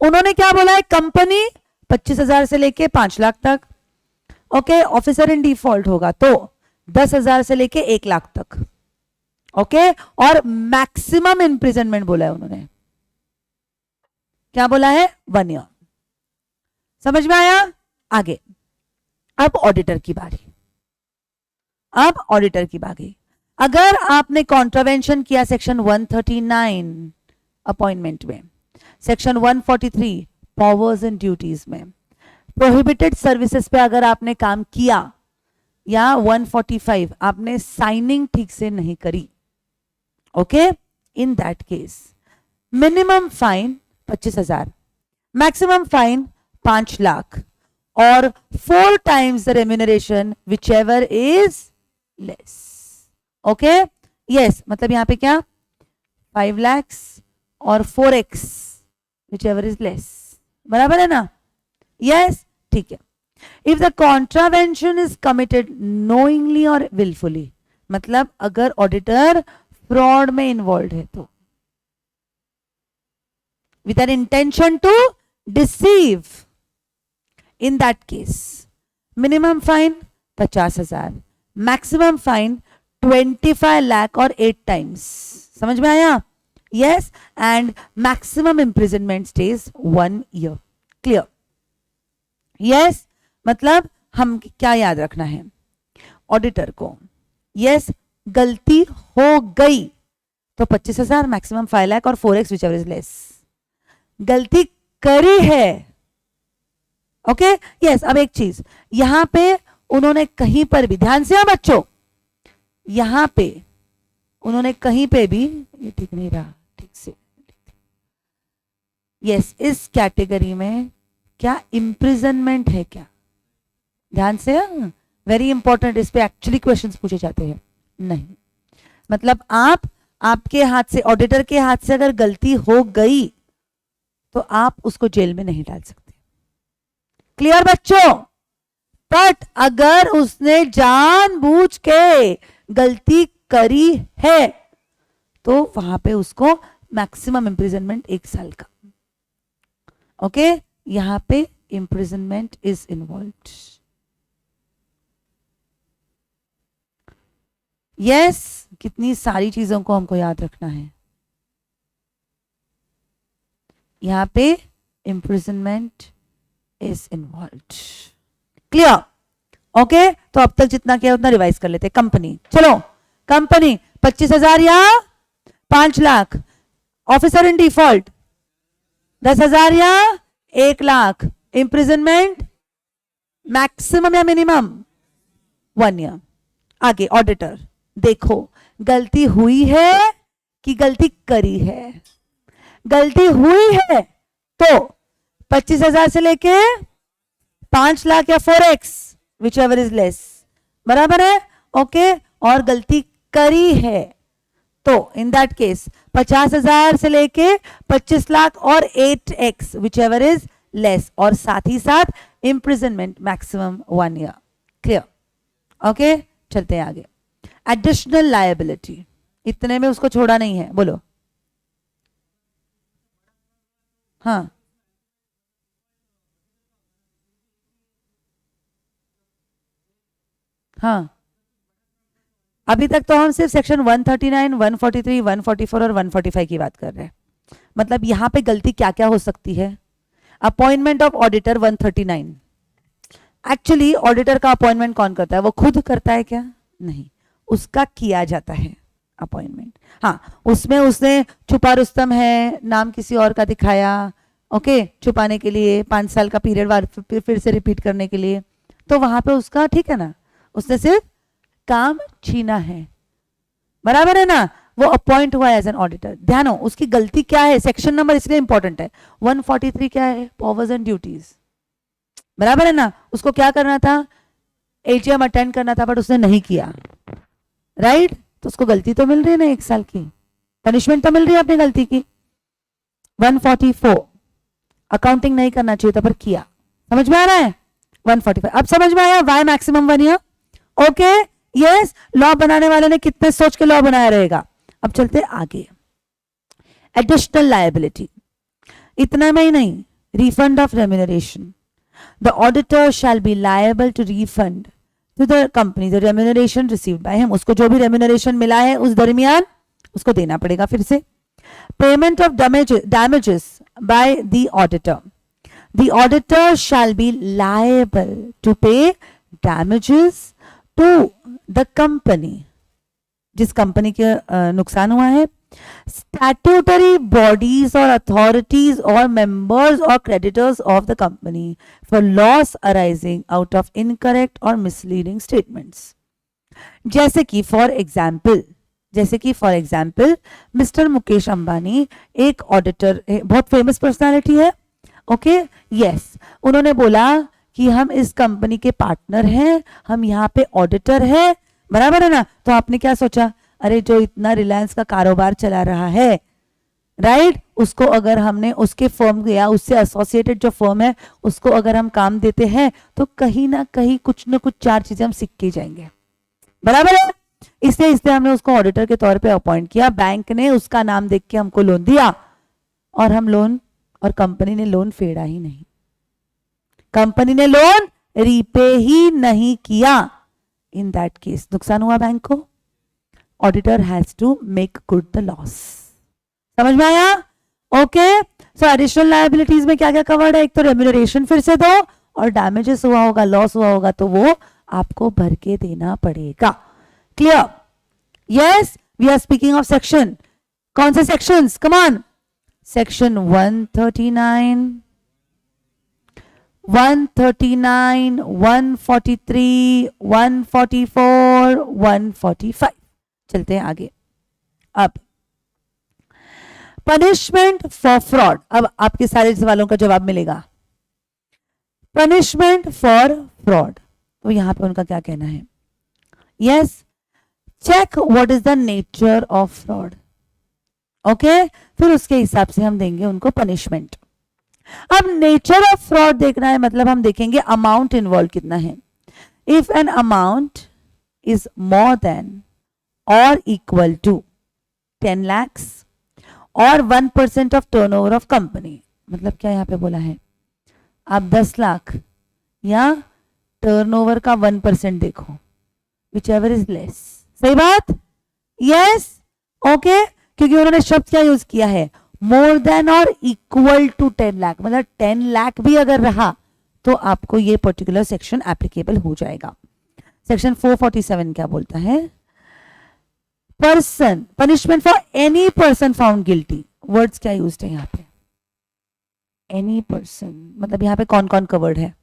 Speaker 1: उन्होंने क्या बोला है? कंपनी 25,000 से लेके 5 लाख तक। ओके, ऑफिसर इन डिफॉल्ट होगा तो 10,000 से लेके 1 लाख तक। ओके, और मैक्सिमम इंप्रिजनमेंट बोला है उन्होंने। क्या बोला है? 1 ईयर। समझ में आया? आगे अब ऑडिटर की बारी, अब ऑडिटर की बारी। अगर आपने कॉन्ट्रावेंशन किया सेक्शन 139 अपॉइंटमेंट में, सेक्शन 143 पावर्स एंड ड्यूटीज में, प्रोहिबिटेड सर्विसेज पे अगर आपने काम किया, या 145 आपने साइनिंग ठीक से नहीं करी, okay, in that case minimum fine 25,000, maximum fine 5 lakh और 4 times the remuneration whichever is less. Okay, yes, मतलब यहां पे क्या 5 lakhs और 4x whichever is less, बराबर है ना? यस, ठीक है। If the contravention is committed knowingly और विलफुली, मतलब अगर ऑडिटर फ्रॉड में इन्वॉल्व है तो, with an intention to deceive, in that case minimum fine 50,000, maximum fine 25 lakh और 8 times। समझ में आया? yes, and maximum imprisonment stays 1 year। clear? yes, मतलब हम क्या याद रखना है ऑडिटर को? yes, गलती हो गई तो 25,000, मैक्सिमम 5 लाख और 4x whichever is less। गलती करी है, ओके, यस। अब एक चीज यहां पे उन्होंने कहीं पर भी, ध्यान से बच्चों, यहां पे उन्होंने कहीं पे भी, ये ठीक नहीं रहा, ठीक से, यस, इस कैटेगरी में क्या इम्प्रिजनमेंट है क्या? ध्यान से, वेरी इंपॉर्टेंट, इस पे एक्चुअली क्वेश्चंस पूछे जाते हैं। नहीं, मतलब आपके हाथ से, ऑडिटर के हाथ से अगर गलती हो गई तो आप उसको जेल में नहीं डाल सकते। क्लियर बच्चों? बट अगर उसने जानबूझ के गलती करी है तो वहां पे उसको मैक्सिमम इंप्रिजनमेंट 1 साल का। ओके, यहां पे इंप्रिजनमेंट इज इन्वॉल्व्ड। यस, कितनी सारी चीजों को हमको याद रखना है। यहां पे imprisonment is involved. Clear? Okay, तो अब तक जितना किया उतना रिवाइज कर लेते। कंपनी, चलो, कंपनी 25,000 या 5 लाख, ऑफिसर इन डिफॉल्ट 10,000 या 1 लाख, इंप्रिजनमेंट मैक्सिमम या मिनिमम 1 ईयर। आगे ऑडिटर, देखो गलती हुई है कि गलती करी है? गलती हुई है तो 25,000 से लेके 5 लाख या 4x whichever is less, बराबर है? ओके, और गलती करी है तो इन दैट केस 50,000 से लेके 25 लाख और 8x whichever is less, और साथ ही साथ imprisonment maximum 1 year। Clear? Okay, चलते हैं आगे। एडिशनल लायबिलिटी, इतने में उसको छोड़ा नहीं है, बोलो। हाँ, हाँ, अभी तक तो हम सिर्फ सेक्शन 139, 143, 144 और 145 की बात कर रहे हैं। मतलब यहां पे गलती क्या क्या हो सकती है? Appointment of auditor 139। Actually auditor का अपॉइंटमेंट कौन करता है? वो खुद करता है क्या? नहीं, उसका किया जाता है अपॉइंटमेंट। हाँ, उसमें उसने छुपा रुस्तम है नाम किसी और का दिखाया, ओके, छुपाने के लिए 5 साल का पीरियड फिर से रिपीट करने के लिए, तो वहां पे उसका ठीक है ना, उसने सिर्फ काम छीना है, बराबर है ना, वो अपॉइंट हुआ एज एन ऑडिटर। ध्यान हो, उसकी गलती क्या है? सेक्शन नंबर इसलिए इंपॉर्टेंट है। 143 क्या है? पावर्स एंड ड्यूटीज, बराबर है ना। उसको क्या करना था? एजीएम अटेंड करना था, बट उसने नहीं किया, राइट? तो उसको गलती तो मिल रही है ना, 1 साल की पनिशमेंट तो मिल रही है अपनी गलती की। 144 अकाउंटिंग नहीं करना चाहिए था पर किया, समझ में आ रहा है? 145 अब समझ में आया why maximum 1 year? Okay, yes. Law बनाने वाले ने कितने सोच के लॉ बनाया रहेगा। अब चलते आगे। एडिशनल लायबिलिटी, इतना में ही नहीं, refund of remuneration. The auditor shall be liable to refund to the company the remuneration received by him. उसको जो भी रेम्यूनरेशन मिला है उस दरमियान उसको देना पड़ेगा फिर से। Payment of damages by the auditor. The auditor shall be liable to pay damages to the company, जिस कंपनी के नुकसान हुआ है। Statutory bodies or authorities or members or creditors of the company for loss arising out of incorrect or misleading statements. जैसे कि for example mister Mukesh Ambani एक auditor, बहुत famous personality है, ओके, यस। उन्होंने बोला कि हम इस कंपनी के पार्टनर हैं, हम यहाँ पे ऑडिटर है, बराबर है ना। तो आपने क्या सोचा? अरे जो इतना रिलायंस का कारोबार चला रहा है, राइट, उसको अगर हमने उसके फर्म या उससे एसोसिएटेड जो फर्म है उसको अगर हम काम देते हैं तो कहीं ना कहीं कुछ ना कुछ 4 चीजें हम सीख के जाएंगे, बराबर है। इसलिए हमने उसको ऑडिटर के तौर पे अपॉइंट किया। बैंक ने उसका नाम देख के हमको लोन दिया और हम लोन, और कंपनी ने लोन फेड़ा ही नहीं, कंपनी ने लोन रीपे ही नहीं किया। इन दैट केस नुकसान हुआ बैंक को, auditor has to make good the loss. समझ में आया? ओके। सो एडिशनल लायबिलिटीज में क्या क्या कवर्ड है? एक तो रेम्यूनरेशन फिर से दो, और डैमेजेस हुआ होगा, लॉस हुआ होगा तो वो आपको भर के देना पड़ेगा। Clear? Yes, we are speaking of section. कौन से सेक्शंस? Come on. सेक्शन 139, 139, 143, 144, 145। चलते हैं आगे। अब पनिशमेंट फॉर फ्रॉड। अब आपके सारे सवालों का जवाब मिलेगा। पनिशमेंट फॉर फ्रॉड, तो यहां पे उनका क्या कहना है? Yes, check what is the nature of fraud, okay, फिर उसके हिसाब से हम देंगे उनको पनिशमेंट। अब नेचर ऑफ फ्रॉड देखना है, मतलब हम देखेंगे अमाउंट इन्वॉल्व कितना है। If an amount is more than और इक्वल टू 10 lakhs और 1% ऑफ टर्नओवर ऑफ कंपनी, मतलब क्या यहां पे बोला है? आप 10 लाख या टर्नओवर का 1% देखो, विच एवर इज लेस। सही बात? यस, ओके, क्योंकि उन्होंने शब्द क्या यूज किया है? मोर देन और इक्वल टू 10 लाख, मतलब 10 लाख भी अगर रहा तो आपको ये पर्टिकुलर सेक्शन एप्लीकेबल हो जाएगा। सेक्शन 447 क्या बोलता है? Person, punishment for any person found guilty. Words क्या यूज है यहाँ पे? एनी पर्सन, मतलब यहाँ पे कौन कौन कवर्ड है?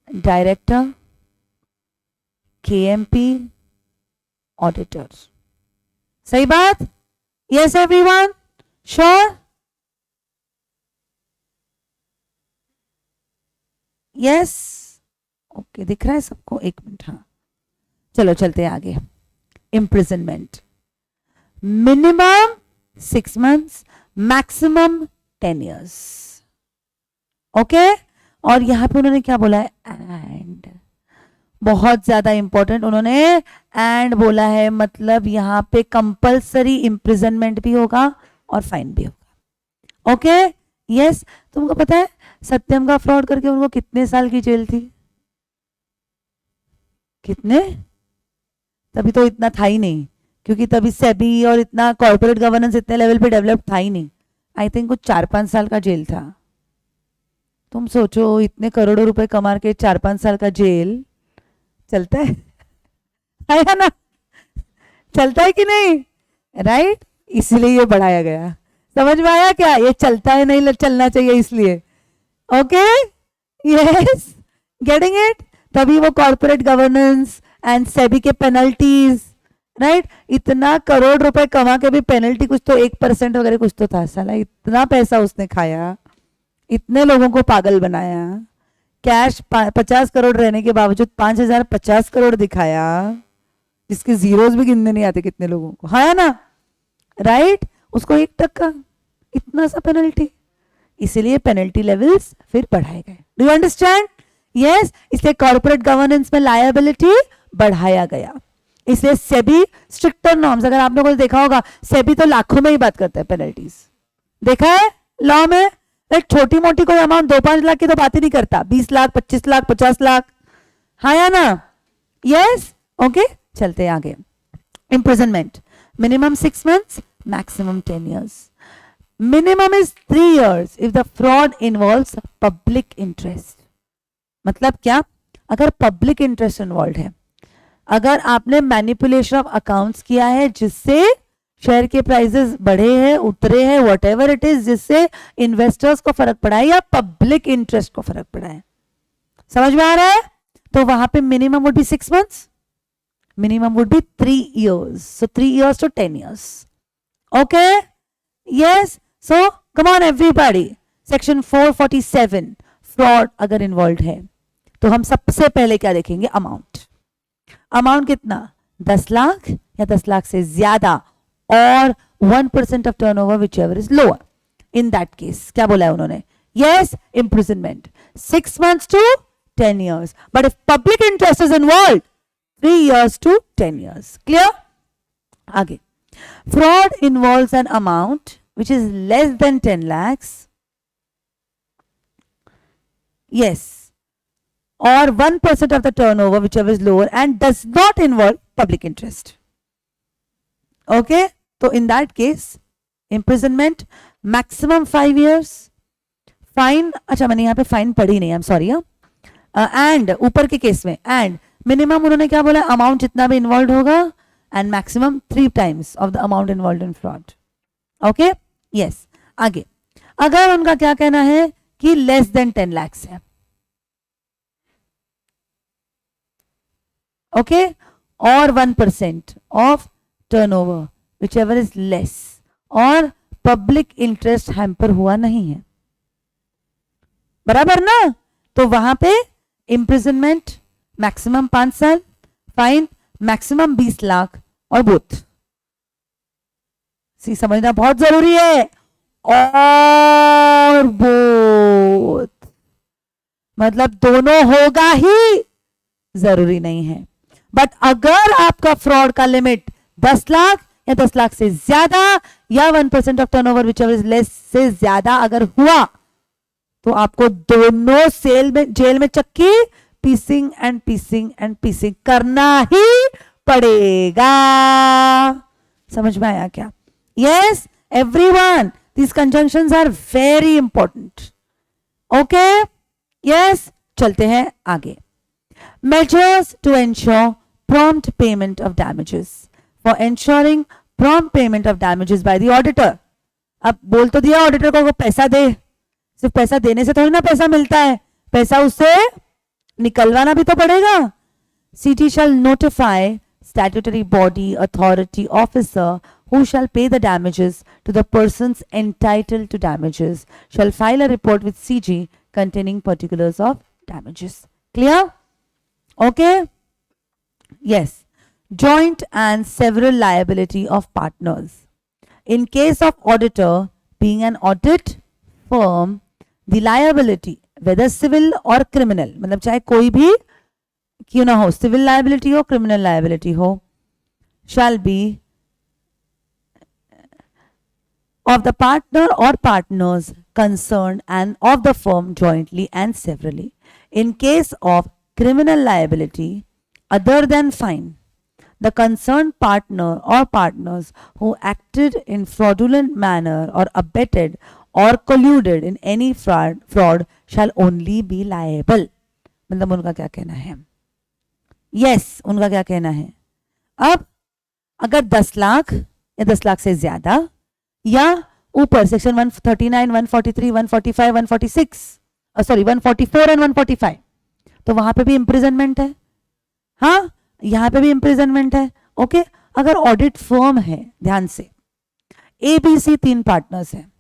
Speaker 1: Director, KMP, auditor. सही बात? Yes everyone, sure? Yes, okay, दिख रहा है सबको? 1 मिनट, हाँ, चलो चलते हैं आगे। Imprisonment, minimum 6 months, maximum 10 years, okay. और यहां पे उन्होंने क्या बोला है? एंड, बहुत ज्यादा इंपॉर्टेंट, उन्होंने एंड बोला है, मतलब यहां पे कंपल्सरी इम्प्रिजनमेंट भी होगा और फाइन भी होगा, ओके। यस, तुमको पता है सत्यम का फ्रॉड करके उनको कितने साल की जेल थी? कितने? तभी तो इतना था ही नहीं, क्योंकि तभी सेबी और इतना कॉर्पोरेट गवर्नेंस इतने लेवल पे डेवलप था ही नहीं. आई थिंक कुछ 4-5 साल का जेल था. तुम सोचो इतने करोड़ों रुपए कमा के 4-5 साल का जेल चलता है? है ना? चलता है कि नहीं? राइट. इसलिए ये बढ़ाया गया. समझ में आया क्या? ये चलता है, नहीं चलना चाहिए इसलिए. Okay, yes, getting it. तभी वो कॉर्पोरेट गवर्नेंस एंड सेबी के पेनल्टीज, राइट. इतना करोड़ रुपए कमा के भी पेनल्टी कुछ तो 1% वगैरह कुछ तो था. साला इतना पैसा उसने खाया, इतने लोगों को पागल बनाया. कैश 50 करोड़ रहने के बावजूद 5050 करोड़ दिखाया, जिसके जीरोस भी गिनने नहीं आते कितने लोगों को. है ना? राइट. उसको 1% इतना सा पेनल्टी. इसीलिए पेनल्टी लेवल्स फिर बढ़ाए गए. Do you understand? यस. इसलिए कॉर्पोरेट गवर्नेंस में लायबिलिटी बढ़ाया गया. इसलिए सेबी स्ट्रिक्टर नॉर्म्स. अगर आप लोगों ने देखा होगा, सेबी तो लाखों में ही बात करता है पेनल्टीज. देखा है लॉ में? छोटी मोटी कोई अमाउंट 2-5 लाख की तो बात ही नहीं करता. 20 लाख, 25 लाख, 50 लाख. हाँ या ना? यस. ओके, चलते आगे. Imprisonment minimum 6 months, maximum 10 years. Minimum is 3 years if the fraud involves public interest. मतलब क्या? अगर पब्लिक इंटरेस्ट इन्वॉल्व है, अगर आपने मैनिपुलेशन ऑफ अकाउंट्स किया है जिससे शेयर के प्राइसेस बढ़े हैं, उतरे हैं, वट एवर इट इज, जिससे इन्वेस्टर्स को फर्क पड़ा है या पब्लिक इंटरेस्ट को फर्क पड़ा है. समझ में आ रहा है? तो वहां पे minimum would be 6 months, minimum would be 3 years. So 3 years to 10 years. Okay? Yes. So come on everybody. Section 447 fraud अगर involved है तो हम सबसे पहले क्या देखेंगे? अमाउंट. अमाउंट कितना? 10 लाख या 10 लाख से ज्यादा और 1% of turnover whichever is lower. In that case क्या बोला है उन्होंने? Yes, imprisonment 6 months to 10 years. But if public interest is involved, 3 years to 10 years. Clear? आगे. Fraud involves an amount which is less than 10 lakhs. Yes. Or 1% of the turnover, whichever is lower, and does not involve public interest. Okay? So in that case, imprisonment, maximum 5 years. Fine. अच्छा मैंने यहाँ पे fine पढ़ी नहीं. I'm sorry. And ऊपर के case में and minimum उन्होंने क्या बोला? अमाउंट जितना भी इन्वॉल्व होगा and maximum 3 times of the amount involve in fraud. Okay, yes. आगे अगर उनका क्या कहना है कि लेस देन 10 lakhs है, ओके, और 1% of turnover whichever is less, और पब्लिक इंटरेस्ट हैम्पर हुआ नहीं है, बराबर ना? तो वहां पे इम्प्रिजनमेंट मैक्सिमम 5 साल, फाइन मैक्सिमम 20 लाख और बोथ. सी समझना बहुत जरूरी है. और बोथ मतलब दोनों होगा ही जरूरी नहीं है. बट अगर आपका फ्रॉड का लिमिट 10 लाख या 10 लाख से ज्यादा या 1% of turnover whichever is less से ज्यादा अगर हुआ तो आपको दोनों जेल में चक्की पीसिंग एंड पीसिंग एंड पीसिंग करना ही पड़ेगा. समझ में आया क्या? Yes everyone, these conjunctions are very important. Okay? Yes, चलते हैं आगे. Measures to ensure prompt payment of damages. For ensuring prompt payment of damages by the auditor. अब बोल तो दिया ऑडिटर को पैसा दे. सिर्फ पैसा देने से थोड़ी ना पैसा मिलता है, पैसा उससे निकलवाना भी तो पड़ेगा. CT shall notify statutory body, authority, officer who shall pay the damages to the persons entitled to damages shall file a report with CG containing particulars of damages. Clear? Okay? Yes. Joint and several liability of partners. In case of auditor being an audit firm, the liability, whether civil or criminal, मतलब चाहे कोई भी क्यों ना हो, civil liability हो, criminal liability हो, shall be of the partner or partners concerned and of the firm jointly and severally. In case of criminal liability other than fine, the concerned partner or partners who acted in fraudulent manner or abetted or colluded in any fraud shall only be liable. मतलब उनका क्या कहना है? Yes, उनका क्या कहना है? अब अगर 10 लाख या 10 लाख से ज्यादा या ऊपर सेक्शन 139, 143, 145, 146 सॉरी 144 एंड 145 तो वहां पे भी इम्प्रिजनमेंट है. हाँ, यहां पे भी इम्प्रिजनमेंट है. ओके, अगर ऑडिट फर्म है, ध्यान से, एबीसी 3 पार्टनर्स हैं,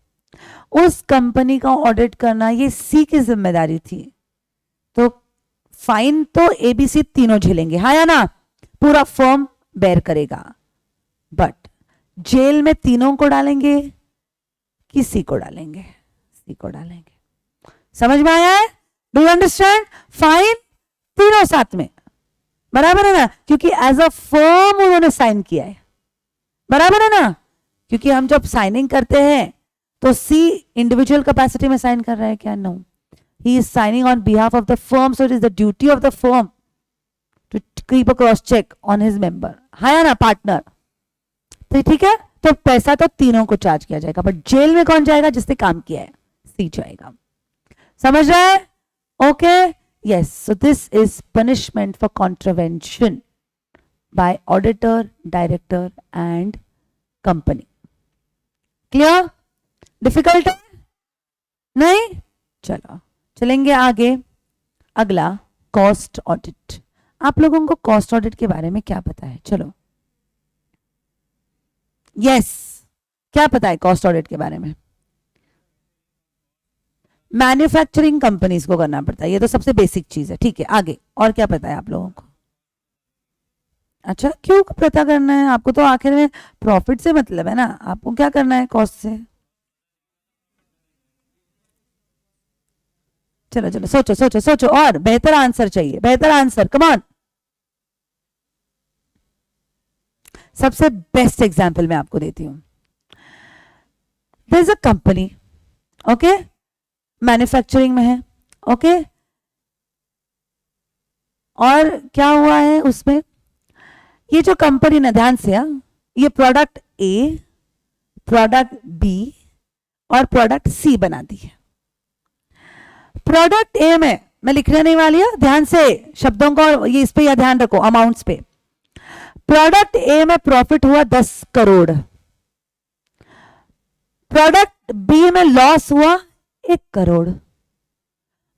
Speaker 1: उस कंपनी का ऑडिट करना ये सी की जिम्मेदारी थी, तो फाइन तो एबीसी तीनों झेलेंगे, हाँ या ना? पूरा फर्म बेयर करेगा. बट जेल में तीनों को डालेंगे, किसी को डालेंगे? सी को डालेंगे. समझ में आया है? Do you understand? फाइन तीनों साथ में, बराबर है ना? क्योंकि एज अ फर्म उन्होंने साइन किया है, बराबर है ना? क्योंकि हम जब साइनिंग करते हैं तो सी इंडिविजुअल कैपेसिटी में साइन कर रहा है क्या? No, he is signing on behalf of the firm, so it is the duty of the firm to keep a cross check on his member, है या ना, पार्टनर. तो ठीक है, तो पैसा तो तीनों को चार्ज किया जाएगा, बट जेल में कौन जाएगा? जिसने काम किया है, सी जाएगा. समझ रहे हैं? Okay, yes. So this is punishment for contravention bye auditor, director and company. Clear? Difficult है? नहीं? चलो चलेंगे आगे. अगला कॉस्ट ऑडिट. आप लोगों को कॉस्ट ऑडिट के बारे में क्या पता है? चलो, यस, क्या पता है कॉस्ट ऑडिट के बारे में? मैन्युफैक्चरिंग कंपनीज को करना पड़ता है, ये तो सबसे बेसिक चीज है. ठीक है, आगे और क्या पता है आप लोगों को? अच्छा, क्यों पता करना है आपको? तो आखिर में प्रॉफिट से मतलब है ना, आपको क्या करना है कॉस्ट से? चलो चलो, सोचो सोचो सोचो, और बेहतर आंसर चाहिए, बेहतर आंसर, कम ऑन. सबसे बेस्ट एग्जांपल मैं आपको देती हूं. There is a company, okay, manufacturing में है, ओके, और क्या हुआ है उसमें? ये जो कंपनी ना, ध्यान से, ये प्रोडक्ट ए, प्रोडक्ट बी और प्रोडक्ट सी बनाती है. प्रोडक्ट ए में मैं लिखने नहीं वाली है, ध्यान से शब्दों को, ये इस पे या ध्यान रखो, अमाउंट्स पे. प्रोडक्ट ए में प्रॉफिट हुआ 10 करोड़. प्रोडक्ट बी में लॉस हुआ 1 करोड़.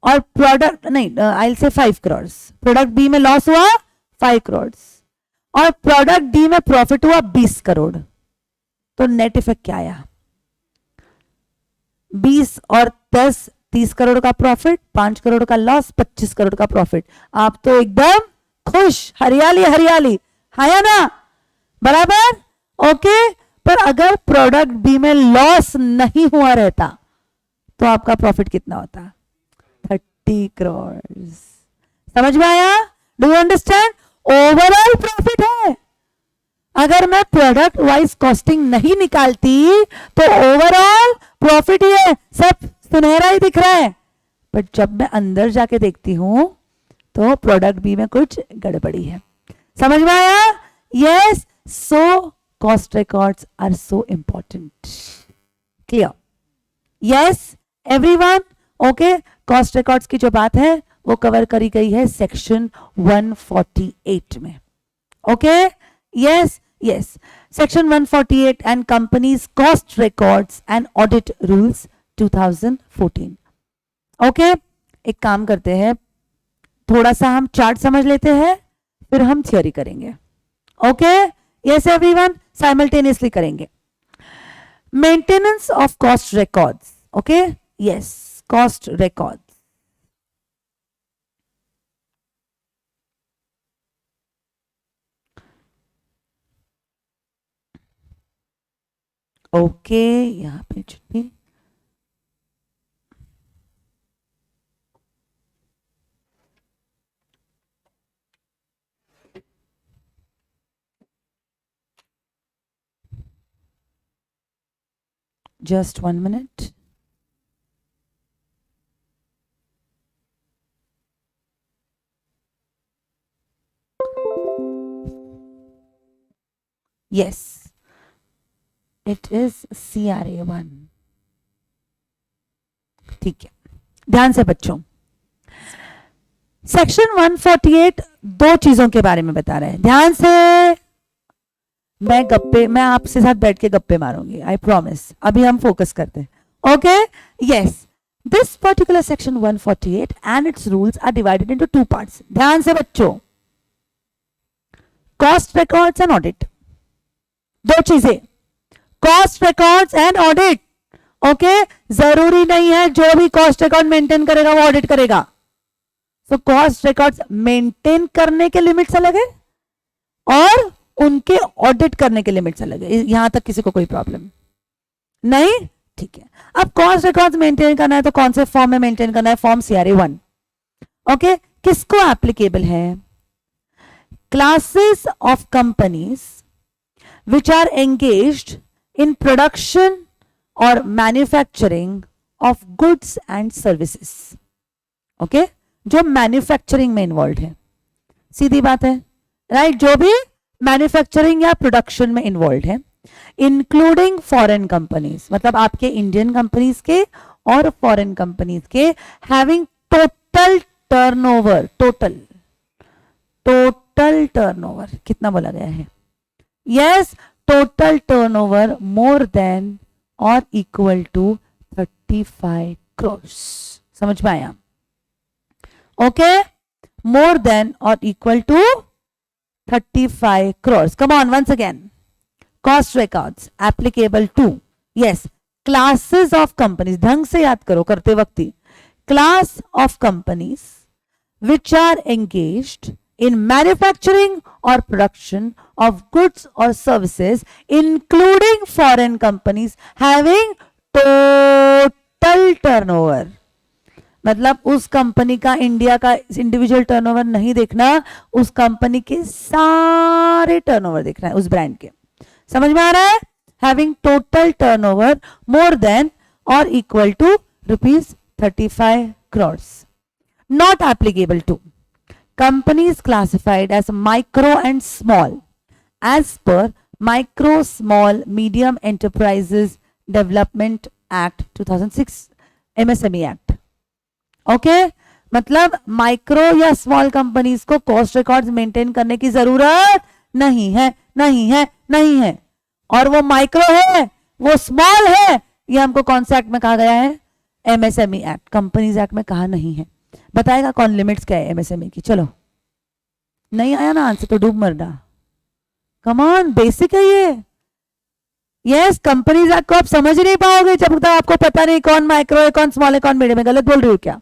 Speaker 1: और प्रोडक्ट नहीं, आई से 5 करोड़. प्रोडक्ट बी में लॉस हुआ 5 करोड़ और प्रोडक्ट डी में प्रॉफिट हुआ 20 करोड़. तो नेट इफेक्ट क्या आया? 20 और 10, 30 करोड़ का प्रॉफिट, 5 करोड़ का लॉस, 25 करोड़ का प्रॉफिट. आप तो एकदम खुश, हरियाली हरियाली, है या ना? बराबर, ओके. पर अगर प्रोडक्ट बी में लॉस नहीं हुआ रहता तो आपका प्रॉफिट कितना होता? 30 करोड़. समझ में आया? Do you understand? Overall profit है. अगर मैं प्रोडक्ट वाइज कॉस्टिंग नहीं निकालती तो ओवरऑल प्रॉफिट ही है, सब सुनहरा ही दिख रहा है. बट जब मैं अंदर जाके देखती हूं तो प्रोडक्ट बी में कुछ गड़बड़ी है. समझ में आया? Yes. So cost records are so important. Clear? Yes everyone? Okay, cost records की जो बात है वो कवर करी गई है सेक्शन 148 में. Okay, yes yes, section 148 and companies cost records and audit rules 2014. Okay, एक काम करते हैं, थोड़ा सा हम चार्ट समझ लेते हैं, फिर हम थियोरी करेंगे. ओके, यस एवरीवन, साइमल्टेनियसली करेंगे. Maintenance of cost records. Okay, yes, cost records. Okay, यहां पे भी just 1 minute. Yes, it is CRA1. ठीक है, ध्यान से बच्चों, सेक्शन 148 दो चीजों के बारे में बता रहे हैं, ध्यान से। मैं आपसे साथ बैठ के गप्पे मारूंगी, आई प्रॉमिस। अभी हम फोकस करते हैं। Okay, yes, this particular section 148 and its rules are divided into two parts. ध्यान से बच्चों, कॉस्ट रिकॉर्ड्स एंड ऑडिट, दो चीजें, cost records and audit. Okay, जरूरी नहीं है जो भी कॉस्ट रिकॉर्ड मेंटेन करेगा वो ऑडिट करेगा। सो कॉस्ट रिकॉर्ड्स मेंटेन करने के लिमिट्स अलग है और उनके ऑडिट करने के लिमिट्स अलग है। यहां तक किसी को कोई प्रॉब्लम नहीं? ठीक है। अब कॉस्ट रिकॉर्ड्स मेंटेन करना है तो कौन से फॉर्म में मेंटेन करना है? Form CRA1। ओके, किसको एप्लीकेबल है? Classes of companies which are engaged in production और manufacturing of goods and services. Okay, जो मैन्युफैक्चरिंग में इन्वॉल्व है, सीधी बात है, राइट? जो भी मैन्युफैक्चरिंग या प्रोडक्शन में इन्वॉल्व है, इंक्लूडिंग फॉरेन कंपनीज, मतलब आपके इंडियन कंपनीज के और फॉरेन कंपनीज के, having total turnover, total turnover कितना बोला गया है? Yes, total turnover more than और इक्वल टू 35 करोड़। समझ में आया? ओके, मोर देन और equal to 35 crores. Come on, once again. Cost records applicable to, yes, classes of companies. ढंग से याद करो करते वक्त ही. Class of companies which are engaged in manufacturing or production of goods or services, including foreign companies having total turnover. मतलब उस company का, India का इंडिविजुअल टर्नओवर नहीं देखना, उस कंपनी के सारे टर्नओवर देखना है उस ब्रांड के। समझ में आ रहा है? Having total turnover more than और equal to ₹35 crore. Not applicable to companies classified as micro and small as per micro small medium enterprises development act 2006, MSME act. Okay, मतलब माइक्रो या स्मॉल कंपनीज को कॉस्ट रिकॉर्ड्स मेंटेन करने की जरूरत नहीं है, नहीं है, नहीं है। और वो माइक्रो है, वो स्मॉल है, ये हमको कौन से एक्ट में कहा गया है? MSME एक्ट, कंपनीज एक्ट में कहा नहीं है। बताएगा कौन लिमिट्स क्या है MSME की? चलो, नहीं आया ना आंसर तो डूब मरना। कम ऑन, बेसिक है ये। यस, कंपनीज एक्ट को आप समझ नहीं पाओगे जब तक आपको पता नहीं कौन माइक्रो है, कौन स्मॉल है, कौन मीडियम है। गलत बोल रही हूँ क्या?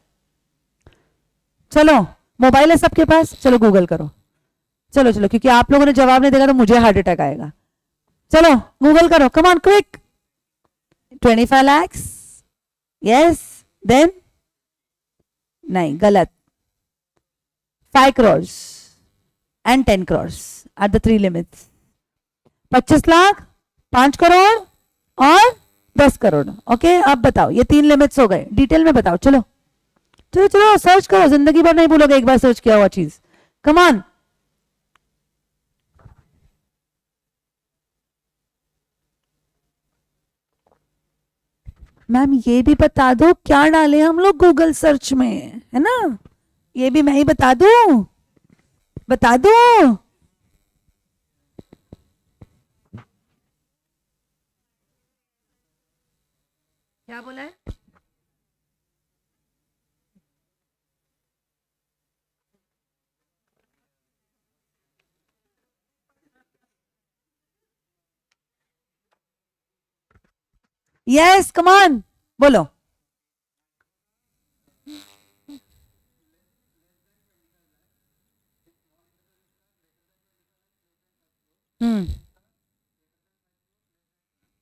Speaker 1: चलो, मोबाइल है सबके पास, चलो गूगल करो। चलो चलो, क्योंकि आप लोगों ने जवाब नहीं देगा तो मुझे हार्ट अटैक आएगा। चलो गूगल करो, come on quick. 25 lakh, yes, then नहीं, गलत। 5 crore and 10 crore are the 3 limits. 25 lakh, 5 crore और 10 करोड़। ओके, अब बताओ, ये 3 लिमिट्स हो गए, डिटेल में बताओ। चलो चलो चलो, सर्च करो, जिंदगी भर नहीं भूलोगे एक बार सर्च किया हुआ चीज। कम ऑन, मैम ये भी बता दो क्या डाले हम लोग गूगल सर्च में, है ना? ये भी मैं ही बता दूं, बता दूं। क्या बोला है? यस, कम ऑन, बोलो।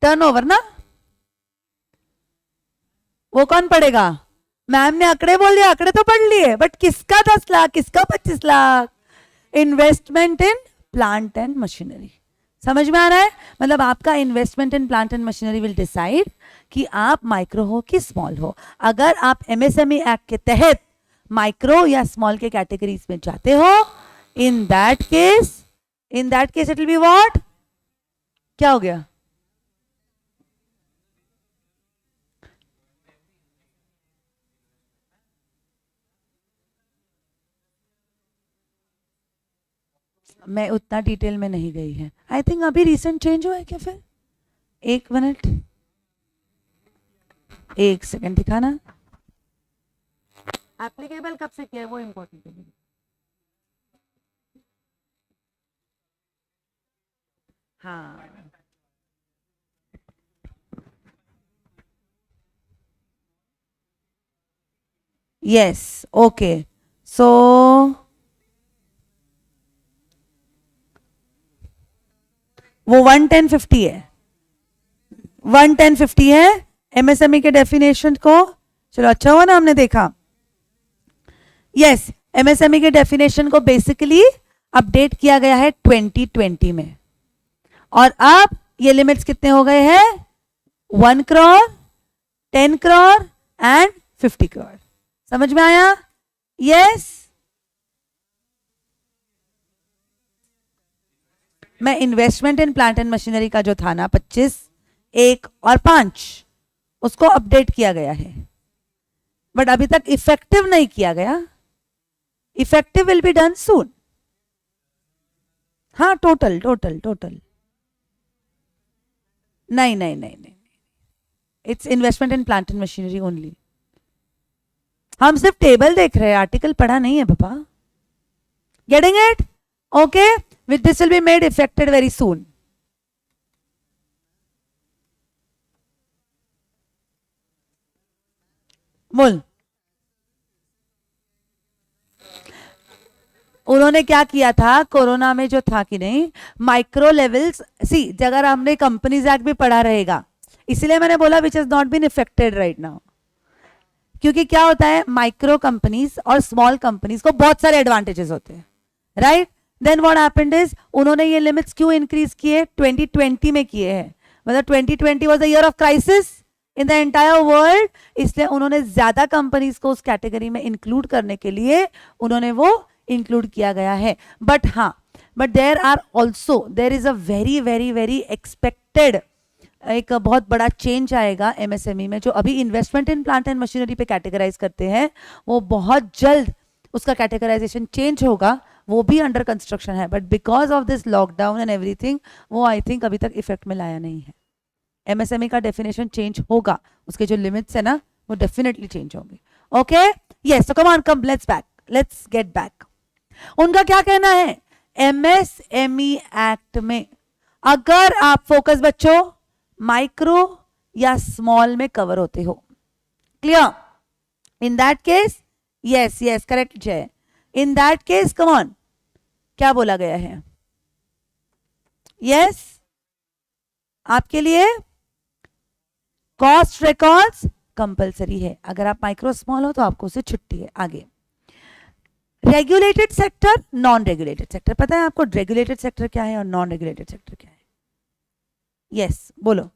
Speaker 1: टर्नओवर ना, वो कौन पढ़ेगा? मैम ने आंकड़े बोल दिया, आंकड़े तो पढ़ लिए, बट किसका 10 लाख, किसका 25 lakh? Investment in plant and machinery. समझ में आ रहा है? मतलब आपका investment in plant and machinery will decide कि आप माइक्रो हो कि स्मॉल हो। अगर आप MSME एक्ट के तहत माइक्रो या स्मॉल के कैटेगरीज में जाते हो, इन that case it will be what? क्या हो गया? मैं उतना डिटेल में नहीं गई है। आई थिंक अभी रिसेंट चेंज हुआ है क्या फिर? एक मिनट, एक सेकंड दिखाना। एप्लीकेबल कब से किया है वो इम्पोर्टेंट है। हाँ, यस, ओके, सो वो 11050 है, 11050 है एमएसएमई के डेफिनेशन को। चलो अच्छा हुआ ना हमने देखा। यस, एमएसएमई के डेफिनेशन को बेसिकली अपडेट किया गया है 2020 में, और अब ये लिमिट्स कितने हो गए हैं? 1 करोड़, 10 करोड़ एंड 50 करोड़। समझ में आया? यस। मैं investment in plant and machinery का जो था ना 25, 1 और 5, उसको अपडेट किया गया है, बट अभी तक इफेक्टिव नहीं किया गया। इफेक्टिव विल बी डन सून। हाँ, टोटल टोटल टोटल नहीं नहीं नहीं नहीं, it's investment in plant and machinery only. हम सिर्फ टेबल देख रहे हैं, आर्टिकल पढ़ा नहीं है पापा। Getting it? Okay, with this will be made affected very soon. बोल, उन्होंने क्या किया था कोरोना में जो था कि नहीं, माइक्रो लेवल्स सी, अगर हमने कंपनीज एक्ट भी पढ़ा रहेगा, इसलिए मैंने बोला which is not been affected right now, क्योंकि क्या होता है माइक्रो कंपनीज और स्मॉल कंपनीज को बहुत सारे एडवांटेजेस होते हैं, right? Then what happened is, उन्होंने ये लिमिट्स क्यों इंक्रीज किए? 2020 में किए हैं, मतलब 2020 was the year of crisis in the entire world, इसलिए उन्होंने ज्यादा कंपनीज को उस कैटेगरी में इंक्लूड करने के लिए उन्होंने वो इंक्लूड किया गया है। बट हाँ, but there are also, there is a very very very expected, एक बहुत बड़ा चेंज आएगा एमएसएमई में, जो अभी investment in plant and machinery पे कैटेगराइज करते हैं, वो बहुत जल्द उसका कैटेगराइजेशन चेंज होगा, वो भी अंडर कंस्ट्रक्शन है, but because of this lockdown and everything वो आई थिंक अभी तक इफेक्ट में लाया नहीं है। एमएसएमई का डेफिनेशन चेंज होगा, उसके जो लिमिट्स है ना वो डेफिनेटली चेंज होंगे। ओके, यस, तो come on, come, let's get back. उनका क्या कहना है? एमएसएमई एक्ट में अगर आप फोकस बच्चों माइक्रो या स्मॉल में कवर होते हो, clear? In that case, yes yes correct Jay, in that case come on, क्या बोला गया है? यस, आपके लिए कॉस्ट रिकॉर्ड्स कंपलसरी है, अगर आप माइक्रो स्मॉल हो तो आपको उसे छुट्टी है। आगे, regulated sector, non regulated sector, पता है आपको रेगुलेटेड सेक्टर क्या है और नॉन रेगुलेटेड सेक्टर क्या है? यस, बोलो।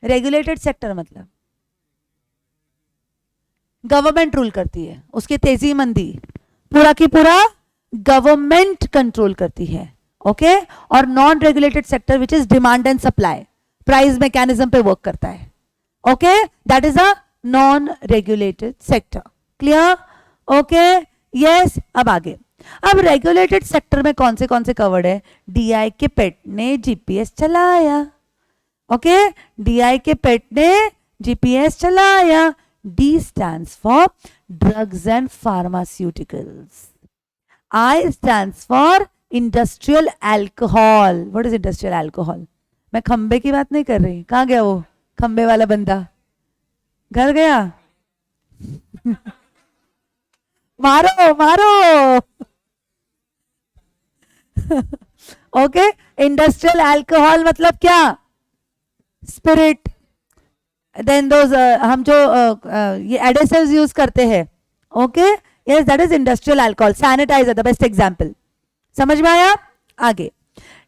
Speaker 1: रेगुलेटेड सेक्टर मतलब गवर्नमेंट रूल करती है, उसकी तेजी मंदी पूरा की पूरा गवर्नमेंट कंट्रोल करती है, ओके? और non regulated sector which is demand and supply, price mechanism पे वर्क करता है, okay? That is a non regulated sector, clear? Okay, yes. अब आगे, अब रेगुलेटेड सेक्टर में कौन से कवर्ड है? डीआई के पेट ने जीपीएस चलाया, ओके? डीआई के पेट ने जीपीएस चलाया। D stands for drugs and pharmaceuticals. I stands for industrial alcohol. What is industrial alcohol? मैं खंबे की बात नहीं कर रही, कहाँ गया वो खंबे वाला बंदा? घर गया? मारो मारो। ओके, इंडस्ट्रियल अल्कोहल मतलब क्या? स्पिरिट। देन दोज हम जो ये एडेसिव्स यूज करते हैं, okay, yes, that is industrial alcohol. Sanitiser the best example. समझ में आया? आगे,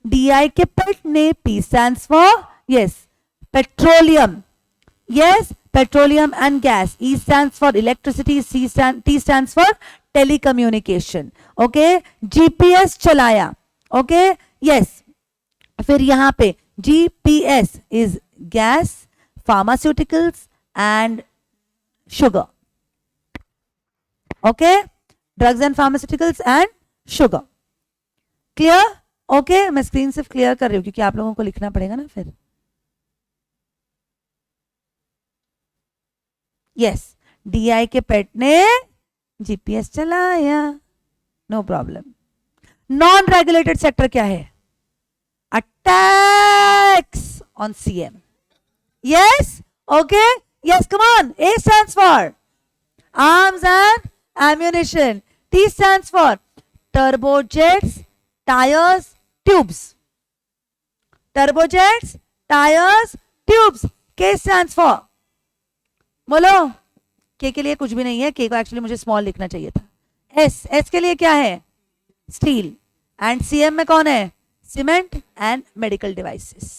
Speaker 1: डीआई के पेट ने P stands for, yes, petroleum, yes, petroleum and gas. E stands for electricity, T stands for telecommunication, okay? GPS चलाया, ओके यस। फिर यहां पे GPS is gas, pharmaceuticals and sugar. Okay, drugs and pharmaceuticals and sugar. Clear? Okay, मैं screen सिर्फ clear कर रही हूं क्योंकि आप लोगों को लिखना पड़ेगा ना फिर. यस, DI के पेट ने GPS चलाया, no problem. Non regulated sector क्या है? Attacks on CM. Yes, okay, yes, come on. A stands for arms and ammunition. T stands for turbojets, tires, tubes. Turbojets, tires, tubes. K stands for, बोलो. K के लिए कुछ भी नहीं है. K को एक्चुअली मुझे स्मॉल लिखना चाहिए था. S के लिए क्या है? स्टील. एंड CM में कौन है? Cement and medical devices.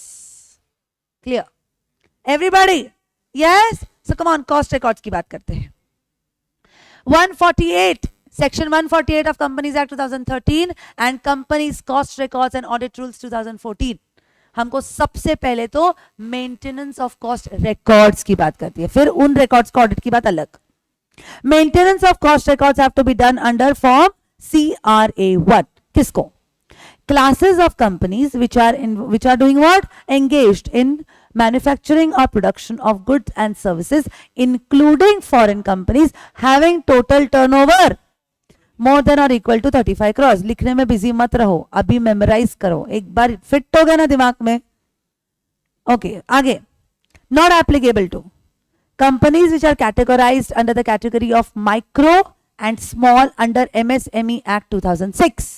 Speaker 1: Clear everybody? Yes. So come on, cost records की बात करते हैं. 148, Section 148 of Companies Act 2013 and Companies Cost Records and Audit Rules 2014 हमको सबसे पहले तो मेंटेनेंस ऑफ कॉस्ट रिकॉर्ड्स की बात करती है, फिर उन रिकॉर्ड्स का ऑडिट की बात अलग. Maintenance of cost records have to be done under form CRA1. किसको? Classes of companies which are doing what? Engaged in manufacturing or production of goods and services, including foreign companies having total turnover more than or equal to 35 crores. लिखने में busy मत रहो, अभी memorise करो, एक बार fit हो गया ना दिमाग में. ओके, आगे. Not applicable to companies which are categorized under the category of micro and small under MSME Act 2006.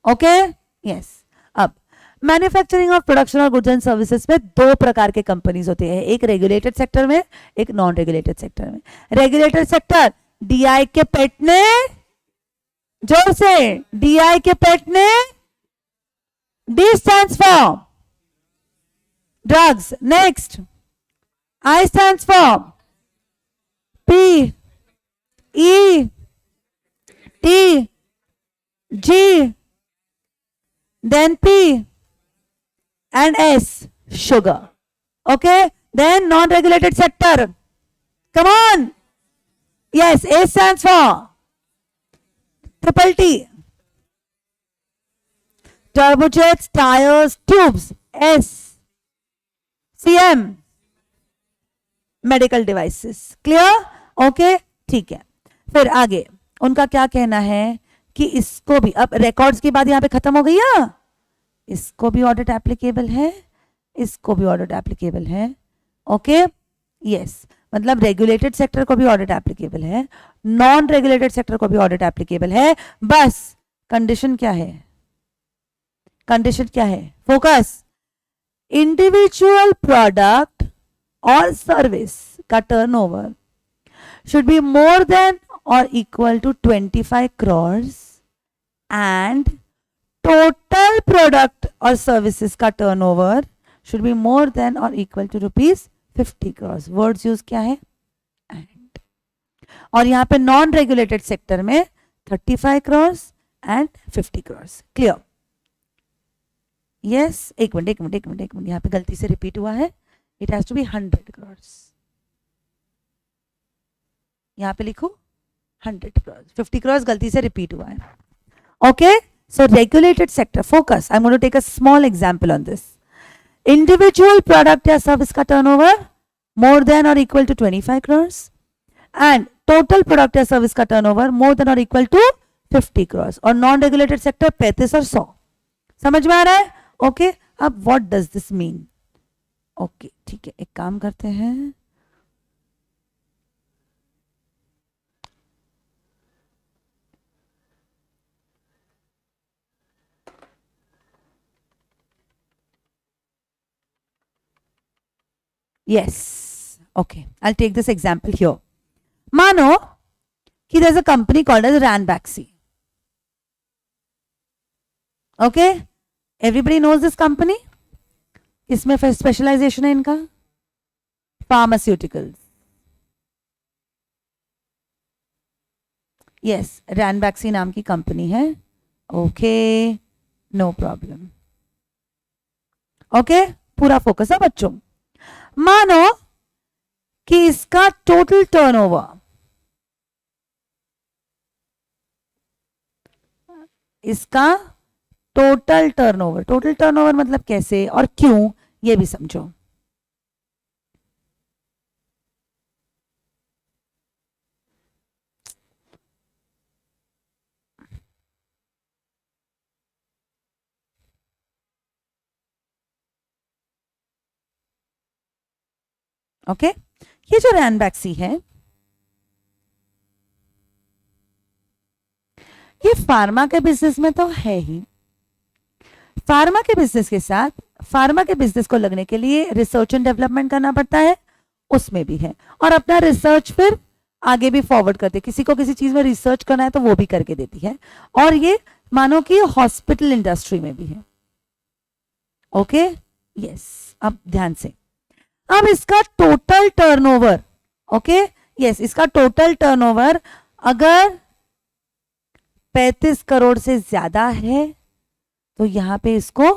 Speaker 1: Okay yes. अब मैन्युफैक्चरिंग ऑफ प्रोडक्शन और गुड्स एंड सर्विसेज में दो प्रकार के कंपनीज होते हैं, एक रेगुलेटेड सेक्टर में, एक नॉन रेगुलेटेड सेक्टर में. रेगुलेटेड सेक्टर, DI के पेट ने, जोर से, DI के पेट ने, D stands for drugs. Next, I stands for P, E, T, G, then P and S, sugar. Okay, then non-regulated sector. Come on. Yes, A stands for triple T. Turbojets, tires, tubes. S, CM, medical devices. Clear? Okay, ठीक है. फिर आगे उनका क्या कहना है कि इसको भी, अब रिकॉर्ड्स की बात यहां पे खत्म हो गई है, इसको भी ऑडिट एप्लीकेबल है, इसको भी ऑडिट एप्लीकेबल है. ओके यस, मतलब रेगुलेटेड सेक्टर को भी ऑडिट एप्लीकेबल है, नॉन रेगुलेटेड सेक्टर को भी ऑडिट एप्लीकेबल है. बस कंडीशन क्या है? कंडीशन क्या है? फोकस. इंडिविजुअल प्रोडक्ट और सर्विस का turnover should be more than or equal to 25 crores and total product or services का turnover should be more than or equal to rupees 50 crores. words use क्या है? and. और यहाँ पे non regulated sector में 35 crores and 50 crores. Clear? Yes. एक minute, यहाँ पे गलती से रिपीट हुआ है. It has to be 100 crores. यहाँ पे लिखो 100 crores. 50 crores गलती से रिपीट हुआ है. Okay, so regulated sector, focus. I am going to take a small example on this. Individual product या सर्विस का टर्नओवर मोर देन और equal to 25 crores and total product या सर्विस का turnover more than और equal to 50 crores. और non regulated sector 35 और 100. समझ में आ रहा है? ओके, अब what does this mean? Okay ठीक है, एक काम करते हैं. Yes, okay, I'll take this example here. मानो कि there's a company called as Ranbaxy. Okay, everybody knows this company. इसमें स्पेशलाइजेशन है इनका फार्मास्यूटिकल्स. यस, रैनबैक्सी नाम की कंपनी है. Okay no problem. ओके, पूरा फोकस है बच्चों। मानो कि इसका टोटल टर्नओवर, इसका टोटल टर्नओवर, टोटल टर्नओवर मतलब कैसे और क्यों ये भी समझो। ओके, ये जो रैनबैक्सी है ये फार्मा के बिजनेस में तो है ही। फार्मा के बिजनेस के साथ, फार्मा के बिजनेस को लगने के लिए रिसर्च एंड डेवलपमेंट करना पड़ता है, उसमें भी है, और अपना रिसर्च फिर आगे भी फॉरवर्ड करते, किसी को किसी चीज में रिसर्च करना है तो वो भी करके देती है, और ये मानो कि हॉस्पिटल इंडस्ट्री में भी है। ओके, यस, अब ध्यान से, अब इसका टोटल टर्नओवर, ओके यस, इसका टोटल टर्नओवर अगर 35 करोड़ से ज्यादा है तो यहां पे इसको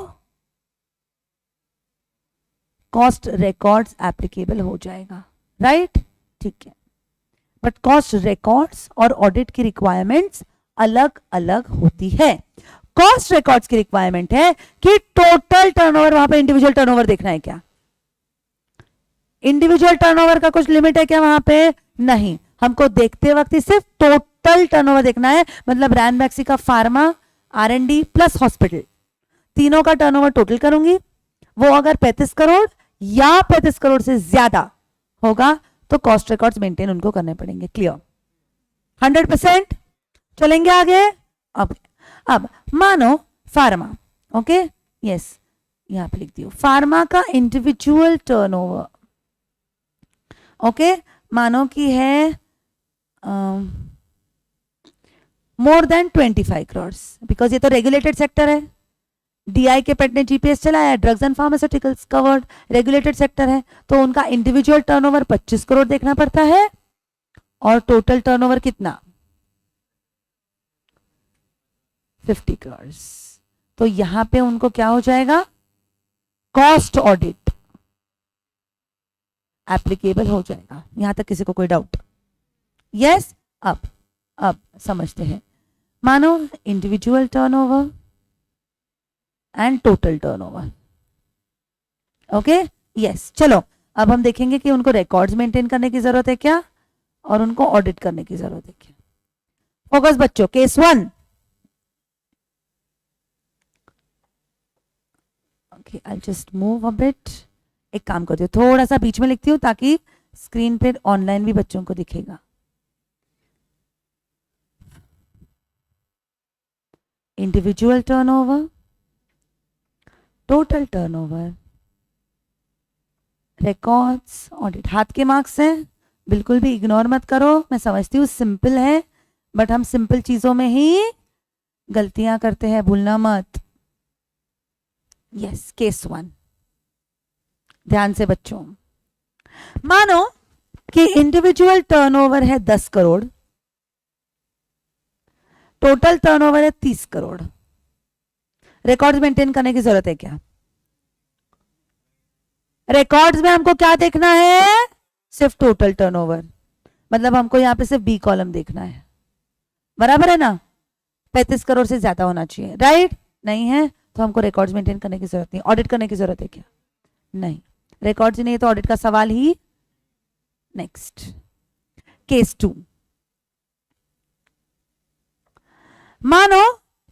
Speaker 1: कॉस्ट रिकॉर्ड्स एप्लीकेबल हो जाएगा, राइट? ठीक है, बट कॉस्ट रिकॉर्ड्स और ऑडिट की रिक्वायरमेंट्स अलग अलग होती है। कॉस्ट रिकॉर्ड्स की रिक्वायरमेंट है कि टोटल टर्नओवर, वहां पे इंडिविजुअल टर्नओवर देखना है क्या? इंडिविजुअल टर्नओवर का कुछ लिमिट है क्या वहां पे? नहीं, हमको देखते वक्त सिर्फ टोटल टर्नओवर देखना है। मतलब रैनबैक्सी का फार्मा, R&D प्लस हॉस्पिटल, तीनों का टर्नओवर टोटल करूंगी, वो अगर 35 करोड़ या 35 करोड़ से ज्यादा होगा तो कॉस्ट रिकॉर्ड्स मेंटेन उनको करने पड़ेंगे। क्लियर? 100%? चलेंगे आगे। अब मानो फार्मा, ओके यस, यहां पे लिख दियो फार्मा का इंडिविजुअल टर्नओवर, ओके मानो कि है मोर देन 25 करोड़, बिकॉज ये तो रेगुलेटेड सेक्टर है। DI के पेट ने GPS चलाया है, drugs and pharmaceuticals covered, regulated sector है, तो उनका इंडिविजुअल टर्नओवर 25 करोड़ देखना पड़ता है, और टोटल टर्नओवर कितना? 50 करोड़। तो यहां पे उनको क्या हो जाएगा? कॉस्ट ऑडिट एप्लीकेबल हो जाएगा। यहां तक किसी को कोई डाउट? यस, अब समझते हैं। मानो individual turnover and total turnover, okay yes. चलो अब हम देखेंगे कि उनको रिकॉर्ड्स मेंटेन करने की जरूरत है क्या और उनको ऑडिट करने की जरूरत है क्या। फोकस बच्चों, case 1। Okay, I just move a bit. एक काम करती हूँ, थोड़ा सा बीच में लिखती हूँ ताकि स्क्रीन पे ऑनलाइन भी बच्चों को दिखेगा। Individual turnover, total turnover, records, audit. हाथ के मार्क्स हैं, बिल्कुल भी इग्नोर मत करो। मैं समझती हूँ सिंपल है, बट हम सिंपल चीजों में ही गलतियां करते हैं, भूलना मत। यस, केस 1, ध्यान से बच्चों। मानो कि इंडिविजुअल टर्नओवर है 10 करोड़, टोटल टर्नओवर है 30 करोड़। रिकॉर्ड्स मेंटेन करने की जरूरत है क्या? रिकॉर्ड्स में हमको क्या देखना है? सिर्फ टोटल टर्नओवर, मतलब हमको यहां पे सिर्फ बी कॉलम देखना है, बराबर है ना? 35 करोड़ से ज्यादा होना चाहिए, राइट? नहीं है तो हमको रिकॉर्ड्स मेंटेन करने की जरूरत नहीं। ऑडिट करने की जरूरत है क्या? नहीं, रिकॉर्ड्स ही नहीं तो ऑडिट का सवाल ही। Next, case 2। मानो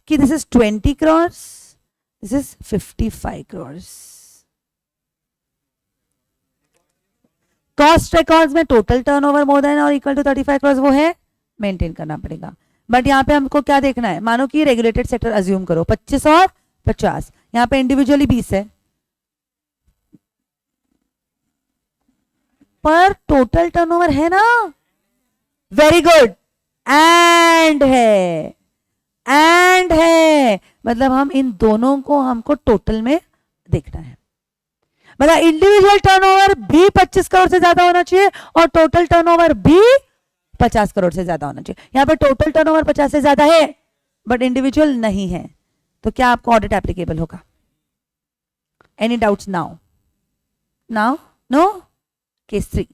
Speaker 1: कि this is 20 crore, this is 55 crore. Cost records में टोटल टर्नओवर मोर देन और इक्वल टू 35 करोड़ वो है, मेंटेन करना पड़ेगा। बट यहाँ पे हमको क्या देखना है? मानो कि रेगुलेटेड सेक्टर अज्यूम करो, 25 और 50, यहाँ पे इंडिविजुअली 20 है, पर टोटल टर्नओवर है ना? वेरी गुड, एंड है, मतलब हम इन दोनों को हमको टोटल में देखना है। मतलब इंडिविजुअल टर्नओवर भी 25 करोड़ से ज्यादा होना चाहिए और टोटल टर्नओवर भी 50 करोड़ से ज्यादा होना चाहिए। यहाँ पे टोटल टर्नओवर 50 से ज्यादा है बट इंडिविजुअल नहीं है, तो क्या आपको ऑडिट एप्लीकेबल होगा? Any doubts now? Now no? Case 3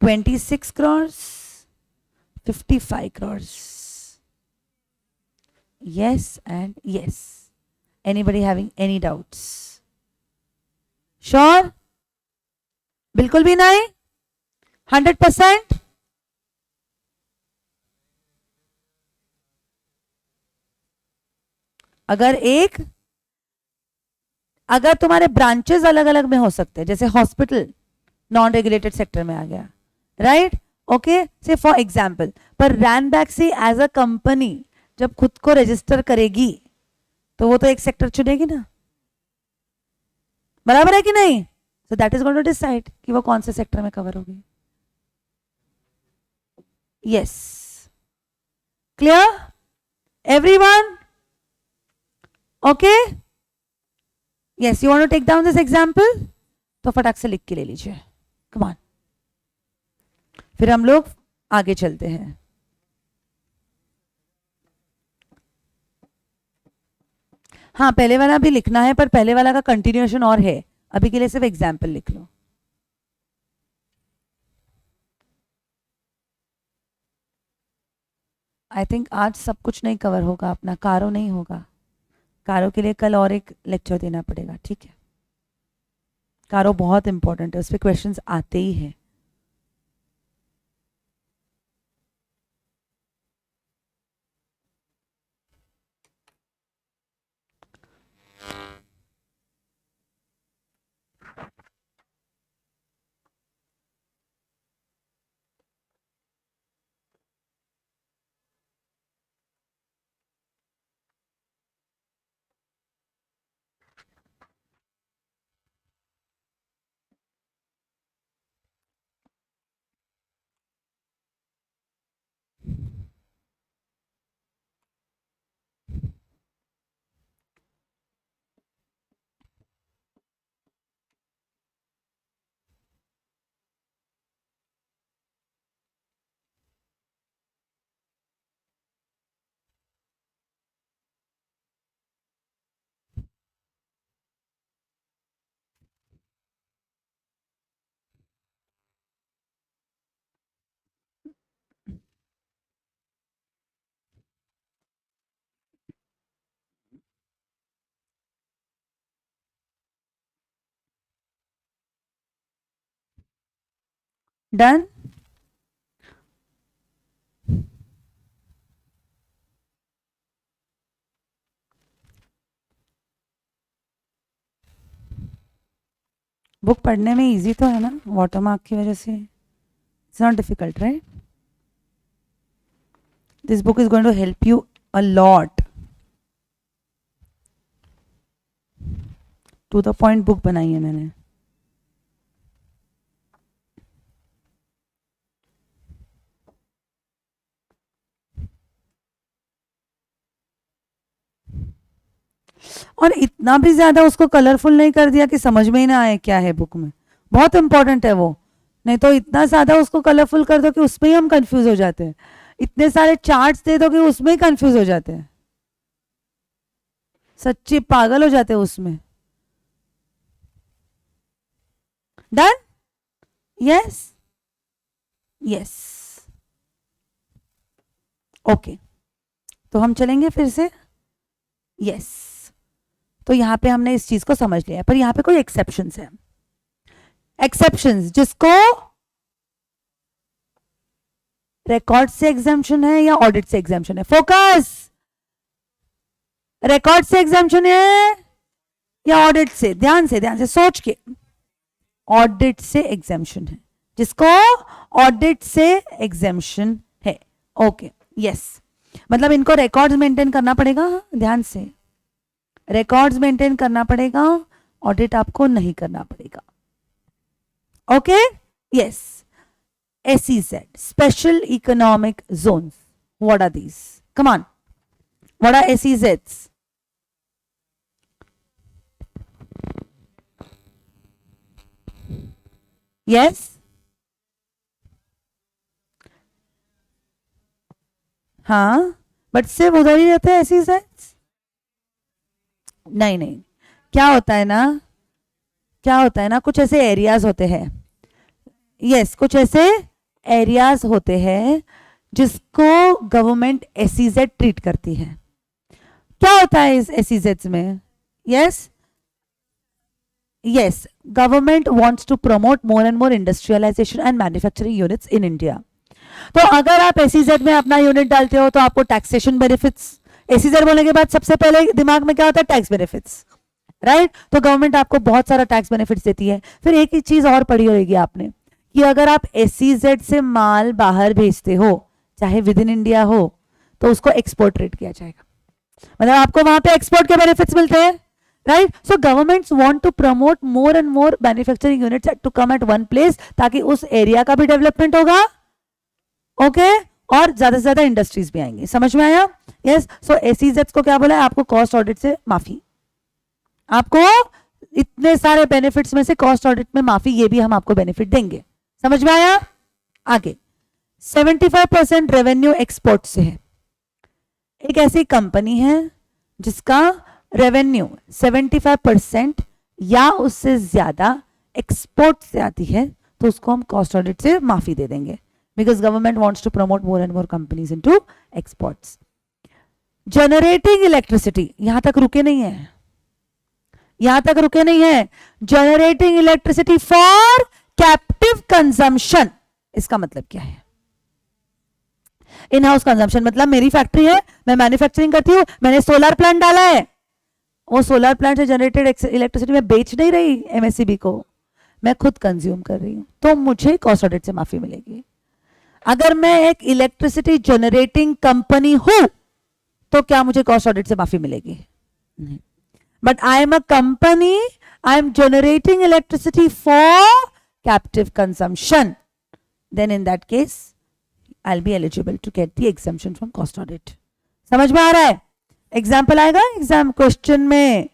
Speaker 1: 26 crores, 55 crores. Yes and yes. Anybody having any doubts? Sure? बिल्कुल भी नहीं? 100%? अगर तुम्हारे ब्रांचेस अलग अलग में हो सकते हैं, जैसे हॉस्पिटल नॉन रेगुलेटेड सेक्टर में आ गया, राइट? ओके, से फॉर एग्जाम्पल, पर रैनबैक से एज अ कंपनी जब खुद को रजिस्टर करेगी तो वो तो एक सेक्टर चुनेगी ना, बराबर है कि नहीं? So that is going to decide कि वो कौन से सेक्टर में कवर होगी. Yes, clear everyone? Okay, yes, you want to take down this example? तो फटाक से लिख के ले लीजिए, कम ऑन. फिर हम लोग आगे चलते हैं. हाँ, पहले वाला भी लिखना है, पर पहले वाला का कंटिन्यूएशन और है. अभी के लिए सिर्फ एग्जाम्पल लिख लो. आई थिंक आज सब कुछ नहीं कवर होगा अपना. कारो नहीं होगा. कारो के लिए कल और एक लेक्चर देना पड़ेगा, ठीक है? कारो बहुत इंपॉर्टेंट है, उस पर क्वेश्चंस आते ही हैं. डन? बुक पढ़ने में इजी तो है ना, वाटरमार्क की वजह से. It's not difficult, right? This book is going to help you a lot. To the point book बनाई है मैंने. और इतना भी ज्यादा उसको कलरफुल नहीं कर दिया कि समझ में ही ना आए क्या है बुक में. बहुत इंपॉर्टेंट है वो. नहीं तो इतना ज्यादा उसको कलरफुल कर दो कि उसमें ही हम कंफ्यूज हो जाते हैं. इतने सारे चार्ट्स दे दो कि उसमें ही कंफ्यूज हो जाते हैं. सच्ची पागल हो जाते हैं उसमें. डन? Yes, yes, okay. तो हम चलेंगे फिर से. यस, तो यहां पे हमने इस चीज को समझ लिया, पर यहां पे कोई एक्सेप्शंस है. एक्सेप्शंस जिसको रिकॉर्ड से एग्जाम्पशन है या ऑडिट से एग्जाम्पशन है? फोकस. रिकॉर्ड से एग्जाम्पशन है या ऑडिट से? ध्यान से सोच के. ऑडिट से एग्जाम्पशन है. जिसको ऑडिट से एग्जाम्पशन है. Okay, yes. मतलब इनको रिकॉर्ड्स मेंटेन करना पड़ेगा. ध्यान से, रिकॉर्ड्स मेंटेन करना पड़ेगा. ऑडिट आपको नहीं करना पड़ेगा. Okay, yes. SEZ, Special Economic Zones. What are these? Come on. What are SEZs? Yes? हाँ, बट सिर्फ उधर ही रहते हैं ऐसी सेट्स? नहीं नहीं, क्या होता है ना, क्या होता है ना, कुछ ऐसे एरियाज होते हैं, यस कुछ ऐसे एरियाज होते हैं जिसको गवर्नमेंट एसईजेड ट्रीट करती है। क्या होता है इस एसईजेड्स में? Yes yes, government wants to promote more and more industrialisation and manufacturing units in India. तो अगर आप एसईजेड में अपना यूनिट डालते हो तो आपको टैक्सेशन बेनिफिट्स, एसईजेड बोलने के बाद सबसे पहले दिमाग में क्या होता है? Tax benefits, right? तो गवर्नमेंट आपको बहुत सारा टैक्स बेनिफिट्स देती है। फिर एक ही चीज और पढ़ी होगी आपने कि अगर आप एसईजेड से माल बाहर भेजते हो, चाहे विद इन इंडिया हो, तो उसको एक्सपोर्ट रेट किया जाएगा, मतलब आपको वहां पे एक्सपोर्ट के बेनिफिट्स मिलते हैं, right? So governments want to promote more and more manufacturing units to come at one place, ताकि उस एरिया का भी डेवलपमेंट होगा, ओके, और ज्यादा से ज्यादा इंडस्ट्रीज भी आएंगी। समझ में आया? यस। सो एसईजेड्स को क्या बोला है? आपको कॉस्ट ऑडिट से माफी, आपको इतने सारे बेनिफिट्स में से कॉस्ट ऑडिट में माफी, ये भी हम आपको बेनिफिट देंगे। समझ में आया? आगे 75% रेवेन्यू एक्सपोर्ट से है। एक ऐसी कंपनी है जिसका रेवेन्यू 75% या उससे ज्यादा एक्सपोर्ट से आती है, तो उसको हम कॉस्ट ऑडिट से माफी दे देंगे, because government wants to promote more and more companies into exports. Generating electricity, यहां तक रुके नहीं है, यहां तक रुके नहीं है। Generating electricity for captive consumption, इसका मतलब क्या है? इन हाउस कंजम्पशन मतलब मेरी फैक्ट्री है, मैं मैन्युफैक्चरिंग करती हूं, मैंने सोलर प्लांट डाला है, वो सोलर प्लांट से जनरेटेड इलेक्ट्रिसिटी में बेच नहीं रही एमएससीबी को, मैं खुद कंज्यूम कर रही हूं, तो मुझे कॉस्ट ऑडिट से माफी मिलेगी। अगर मैं एक इलेक्ट्रिसिटी जनरेटिंग कंपनी हूं तो क्या मुझे कॉस्ट ऑडिट से माफी मिलेगी? नहीं। But I am a company, I am generating electricity for captive consumption, then in that case I'll be eligible to get the exemption from cost audit. समझ में आ रहा है? एग्जाम्पल आएगा एग्जाम क्वेश्चन में।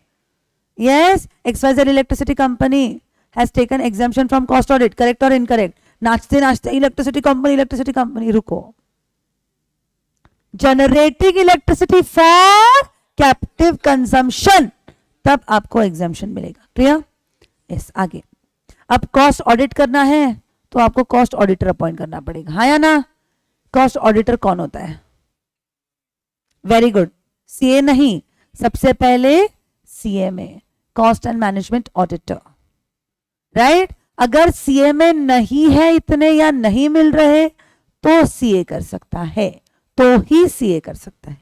Speaker 1: Yes, XYZ electricity company has taken exemption from cost audit, correct और incorrect? नाचते नाचते इलेक्ट्रिसिटी कंपनी रुको, generating electricity for captive consumption, तब आपको एग्जाम्पशन मिलेगा। क्लियर? यस। आगे अब कॉस्ट ऑडिट करना है तो आपको कॉस्ट ऑडिटर अपॉइंट करना पड़ेगा, हाँ या ना? कॉस्ट ऑडिटर कौन होता है? वेरी गुड, सीए नहीं, सबसे पहले CMA, cost and management auditor, right? अगर सीएमए नहीं है इतने या नहीं मिल रहे तो सीए कर सकता है, तो ही सीए कर सकता है।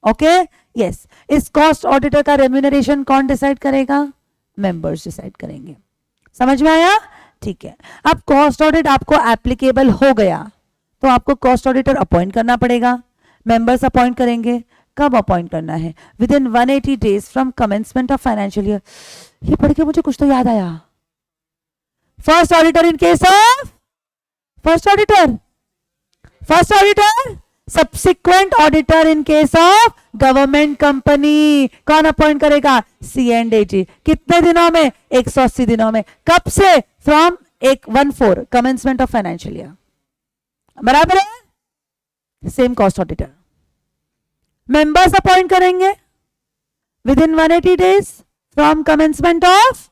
Speaker 1: Okay, yes. इस कॉस्ट ऑडिटर का रेम्यूनरेशन कौन डिसाइड करेगा? मेंबर्स डिसाइड करेंगे। समझ में आया? ठीक है। अब कॉस्ट ऑडिट आपको एप्लीकेबल हो गया तो आपको कॉस्ट ऑडिटर अपॉइंट करना पड़ेगा, मेंबर्स अपॉइंट करेंगे। कब अपॉइंट करना है? With in 180 days from commencement of financial year. ये पढ़ के मुझे कुछ तो याद आया। First auditor in case of first auditor, subsequent auditor in case of government company कौन अपॉइंट करेगा? C&AG। कितने दिनों में? 180 दिनों में। कब से? From 1/4 commencement of financial year, बराबर है? Same cost auditor. Members appoint करेंगे within 180 days from commencement of,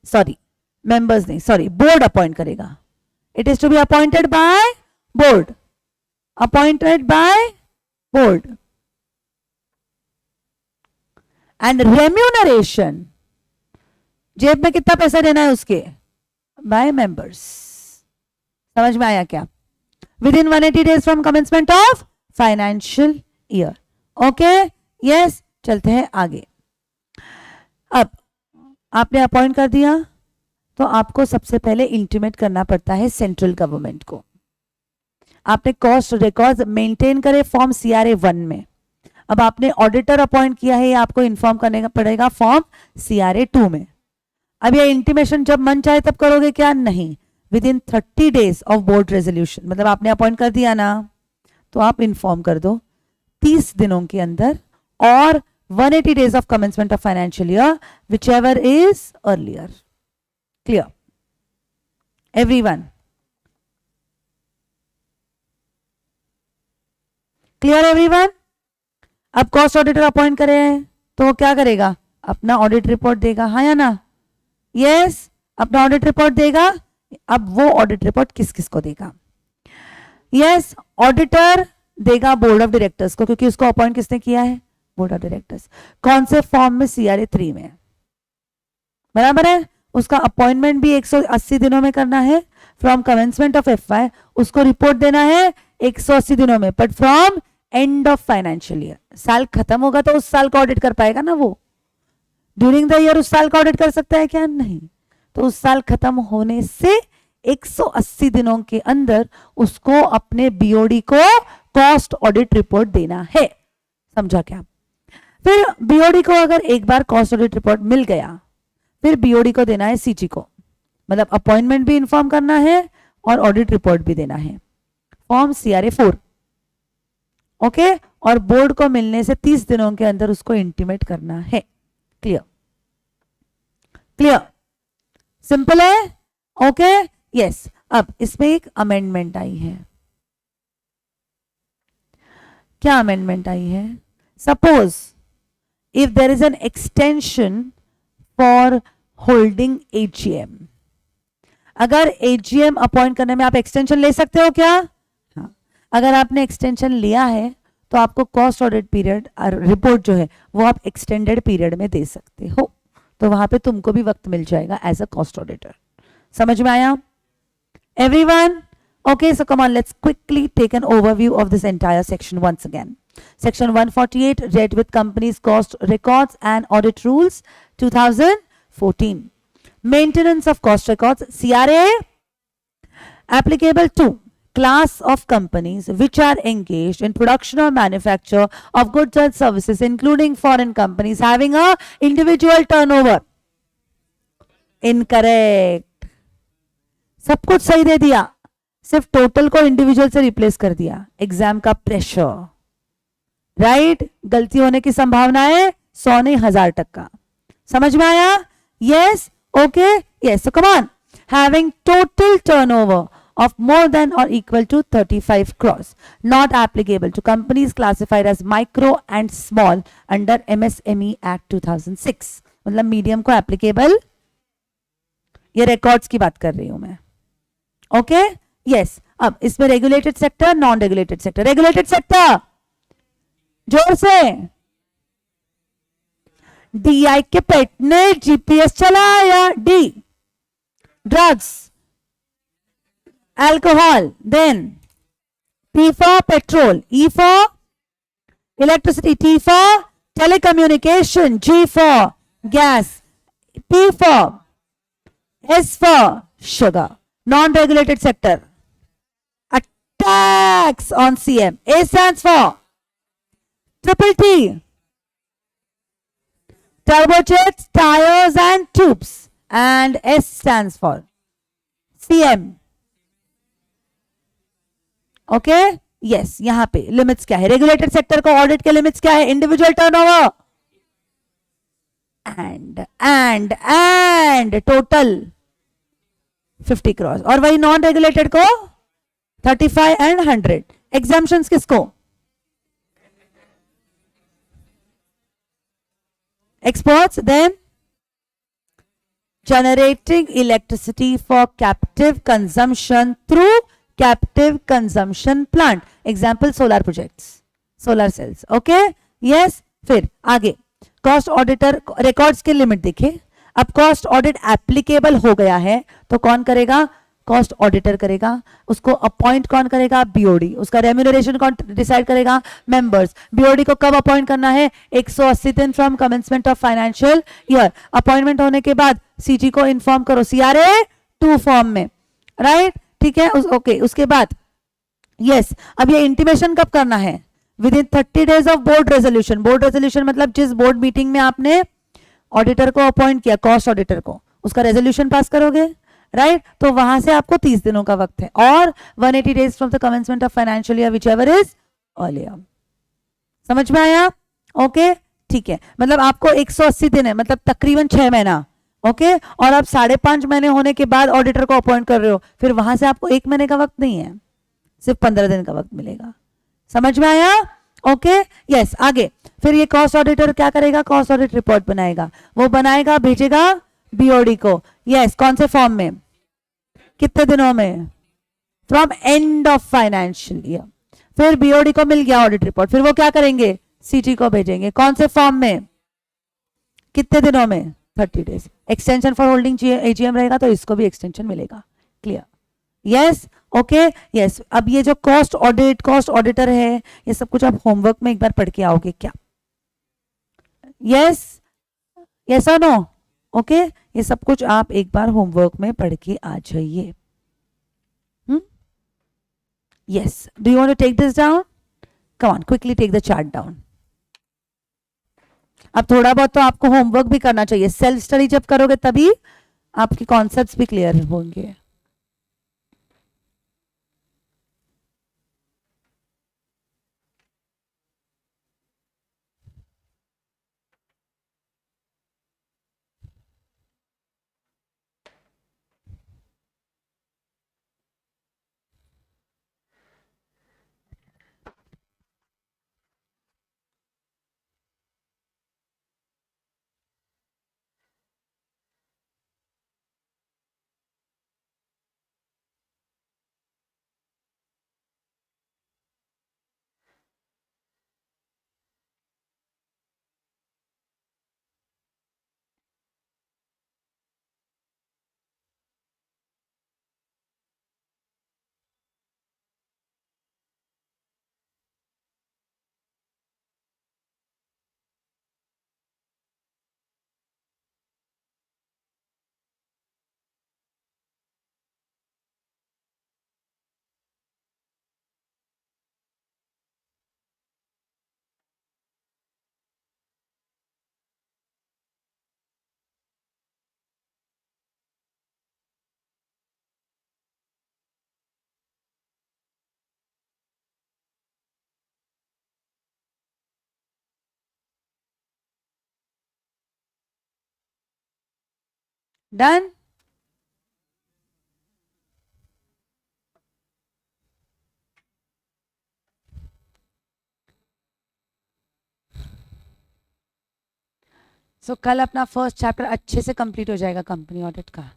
Speaker 1: sorry members नहीं, सॉरी बोर्ड अपॉइंट करेगा। It is to be appointed by board, appointed by board. And remuneration, जेब में कितना पैसा देना है उसके? By members. समझ में आया क्या? Within 180 days from commencement of financial year. Okay, yes. चलते हैं आगे। अब आपने अपॉइंट कर दिया तो आपको सबसे पहले इंटीमेट करना पड़ता है सेंट्रल गवर्नमेंट को। आपने कॉस्ट रिकॉर्ड्स मेंटेन करे फॉर्म CRA 1 में। अब आपने ऑडिटर अपॉइंट किया है, ये आपको इन्फॉर्म करने का पड़ेगा फॉर्म CRA 2 में। अब ये इंटीमेशन जब मन चाहे तब करोगे क्या? नहीं, with in 30 days of board resolution, मतलब आपने अपॉइंट कर दिया ना, तो आप इन्फॉर्म कर दो 30 दिनों के अंदर, और 180 days of commencement of financial year, which ever is earlier. Clear everyone? Clear everyone? अब कॉस्ट ऑडिटर अपॉइंट करे हैं तो वो क्या करेगा? अपना ऑडिट रिपोर्ट देगा, हाँ या ना? यस, अपना ऑडिट रिपोर्ट देगा। अब वो ऑडिट रिपोर्ट किस किस को देगा? यस, ऑडिटर देगा बोर्ड ऑफ डायरेक्टर्स को, क्योंकि उसको अपॉइंट किसने किया है? Board of directors. कौन से फॉर्म में? CRA 3 में, बराबर है। उसका अपॉइंटमेंट भी 180 दिनों में करना है फ्रॉम कमेंसमेंट ऑफ FY। उसको रिपोर्ट देना है 180 दिनों में, but from end of financial year. साल खत्म होगा तो उस साल का ऑडिट कर पाएगा ना वो। ड्यूरिंग द ईयर उस साल का ऑडिट कर सकता है क्या? नहीं। तो उस साल खत्म होने से 180 दिनों के अंदर उसको अपने BOD को कॉस्ट ऑडिट रिपोर्ट देना है। समझा क्या? फिर BOD को अगर एक बार कॉस्ट ऑडिट रिपोर्ट मिल गया, फिर BOD को देना है CG को, मतलब अपॉइंटमेंट भी इंफॉर्म करना है और ऑडिट रिपोर्ट भी देना है, फॉर्म CRA 4। ओके, और बोर्ड को मिलने से 30 दिनों के अंदर उसको इंटीमेट करना है। क्लियर? क्लियर? सिंपल है? Okay, yes. अब इसमें एक अमेंडमेंट आई है। क्या अमेंडमेंट आई है? Suppose if there is an extension for holding AGM, अगर AGM अपॉइंट करने में आप एक्सटेंशन ले सकते हो क्या? हाँ, अगर आपने एक्सटेंशन लिया है तो आपको कॉस्ट ऑडिट पीरियड रिपोर्ट जो है वो आप एक्सटेंडेड पीरियड में दे सकते हो, तो वहां पे तुमको भी वक्त मिल जाएगा एज अ कॉस्ट ऑडिटर। समझ में आया everyone? Okay, so come on, let's quickly take an overview of this entire section once again. Section 148, read with companies cost records and audit rules 2014. Maintenance of cost records, CRA, applicable to class of companies which are engaged in production or manufacture of goods and services, including foreign companies having a individual turnover. Incorrect. सब कुछ सही दे दिया, सिर्फ total को individual से replace कर दिया। Exam का प्रेशर, राइट? गलती होने की संभावना है 100 नहीं 1000%। समझ में आया? यस, okay, yes. So come on, having total turnover of more than or equal to 35 crores, not applicable to companies classified as micro and small under MSME Act 2006। मतलब मीडियम को एप्लीकेबल, ये रिकॉर्ड्स की बात कर रही हूं मैं। Okay, yes. अब इसमें regulated sector, non regulated sector. Regulated sector, जोर से। DI के पेट ने GPS चलाया, D drugs, alcohol, then P for petrol, E for electricity, T for telecommunication, G for gas, P for S for sugar. Non-regulated sector, a tax on CM. A stands for triple T, turbojets, tires and tubes, and S stands for CM. Okay, yes. यहां पे limits क्या है? Regulated sector को audit के limits क्या है? Individual turnover and total 50 crores, और वही नॉन रेगुलेटेड को 35 and 100। एग्जाम्पशंस किसको? Exports, then generating electricity for captive consumption through captive consumption plant, example solar projects, solar cells। Okay, yes. फिर आगे कॉस्ट ऑडिटर रिकॉर्ड्स के limit देखिए। अब cost audit applicable हो गया है तो कौन करेगा? कॉस्ट ऑडिटर करेगा। उसको अपॉइंट कौन करेगा? BOD। उसका रेम्यूनरेशन कौन डिसाइड करेगा? मेंबर्स। BOD को कब अपॉइंट करना है? 180 दिन from commencement of financial year. Appointment होने के बाद CG को इन्फॉर्म करो CRA 2 फॉर्म में, राइट? ठीक है, ओके। उसके बाद यस, अब ये इंटीमेशन कब करना है? With in 30 days of board resolution. Board resolution मतलब जिस बोर्ड मीटिंग में आपने ऑडिटर को अपॉइंट किया, कॉस्ट ऑडिटर को, उसका रेजोल्यूशन पास करोगे, राइट? तो वहां से आपको 30 दिनों का वक्त है, और 180 days from the commencement of financial year whichever is earlier. समझ में आया? ओके, ठीक है। मतलब आपको 180 दिन है, मतलब तकरीबन 6 महीना। ओके, और आप 5.5 महीने होने के बाद ऑडिटर को अपॉइंट कर रहे हो, फिर वहां से आपको 1 महीने का वक्त नहीं है, सिर्फ 15 दिन का वक्त मिलेगा। समझ में आया? ओके यस आगे। फिर ये कॉस्ट ऑडिटर क्या करेगा? कॉस्ट ऑडिट रिपोर्ट बनाएगा, वो बनाएगा भेजेगा बीओडी को। यस कौन से फॉर्म में? कितने दिनों में? From end of financial year. फिर बीओडी को मिल गया ऑडिट रिपोर्ट, फिर वो क्या करेंगे? सीटी को भेजेंगे। कौन से फॉर्म में? कितने दिनों में? 30 days. Extension for holding AGM रहेगा तो इसको भी एक्सटेंशन मिलेगा। क्लियर? Yes okay yes. अब ये जो कॉस्ट ऑडिट कॉस्ट ऑडिटर है ये सब कुछ आप होमवर्क में एक बार पढ़ के आओगे क्या? यस यस और नो? ओके ये सब कुछ आप एक बार होमवर्क में पढ़ के आ जाइए। Yes do you want to take this down? Come on quickly take the chart down. अब थोड़ा बहुत तो आपको होमवर्क भी करना चाहिए, सेल्फ स्टडी जब करोगे तभी आपके कॉन्सेप्ट्स भी क्लियर होंगे। डन? सो कल अपना फर्स्ट चैप्टर अच्छे से कंप्लीट हो जाएगा कंपनी ऑडिट का।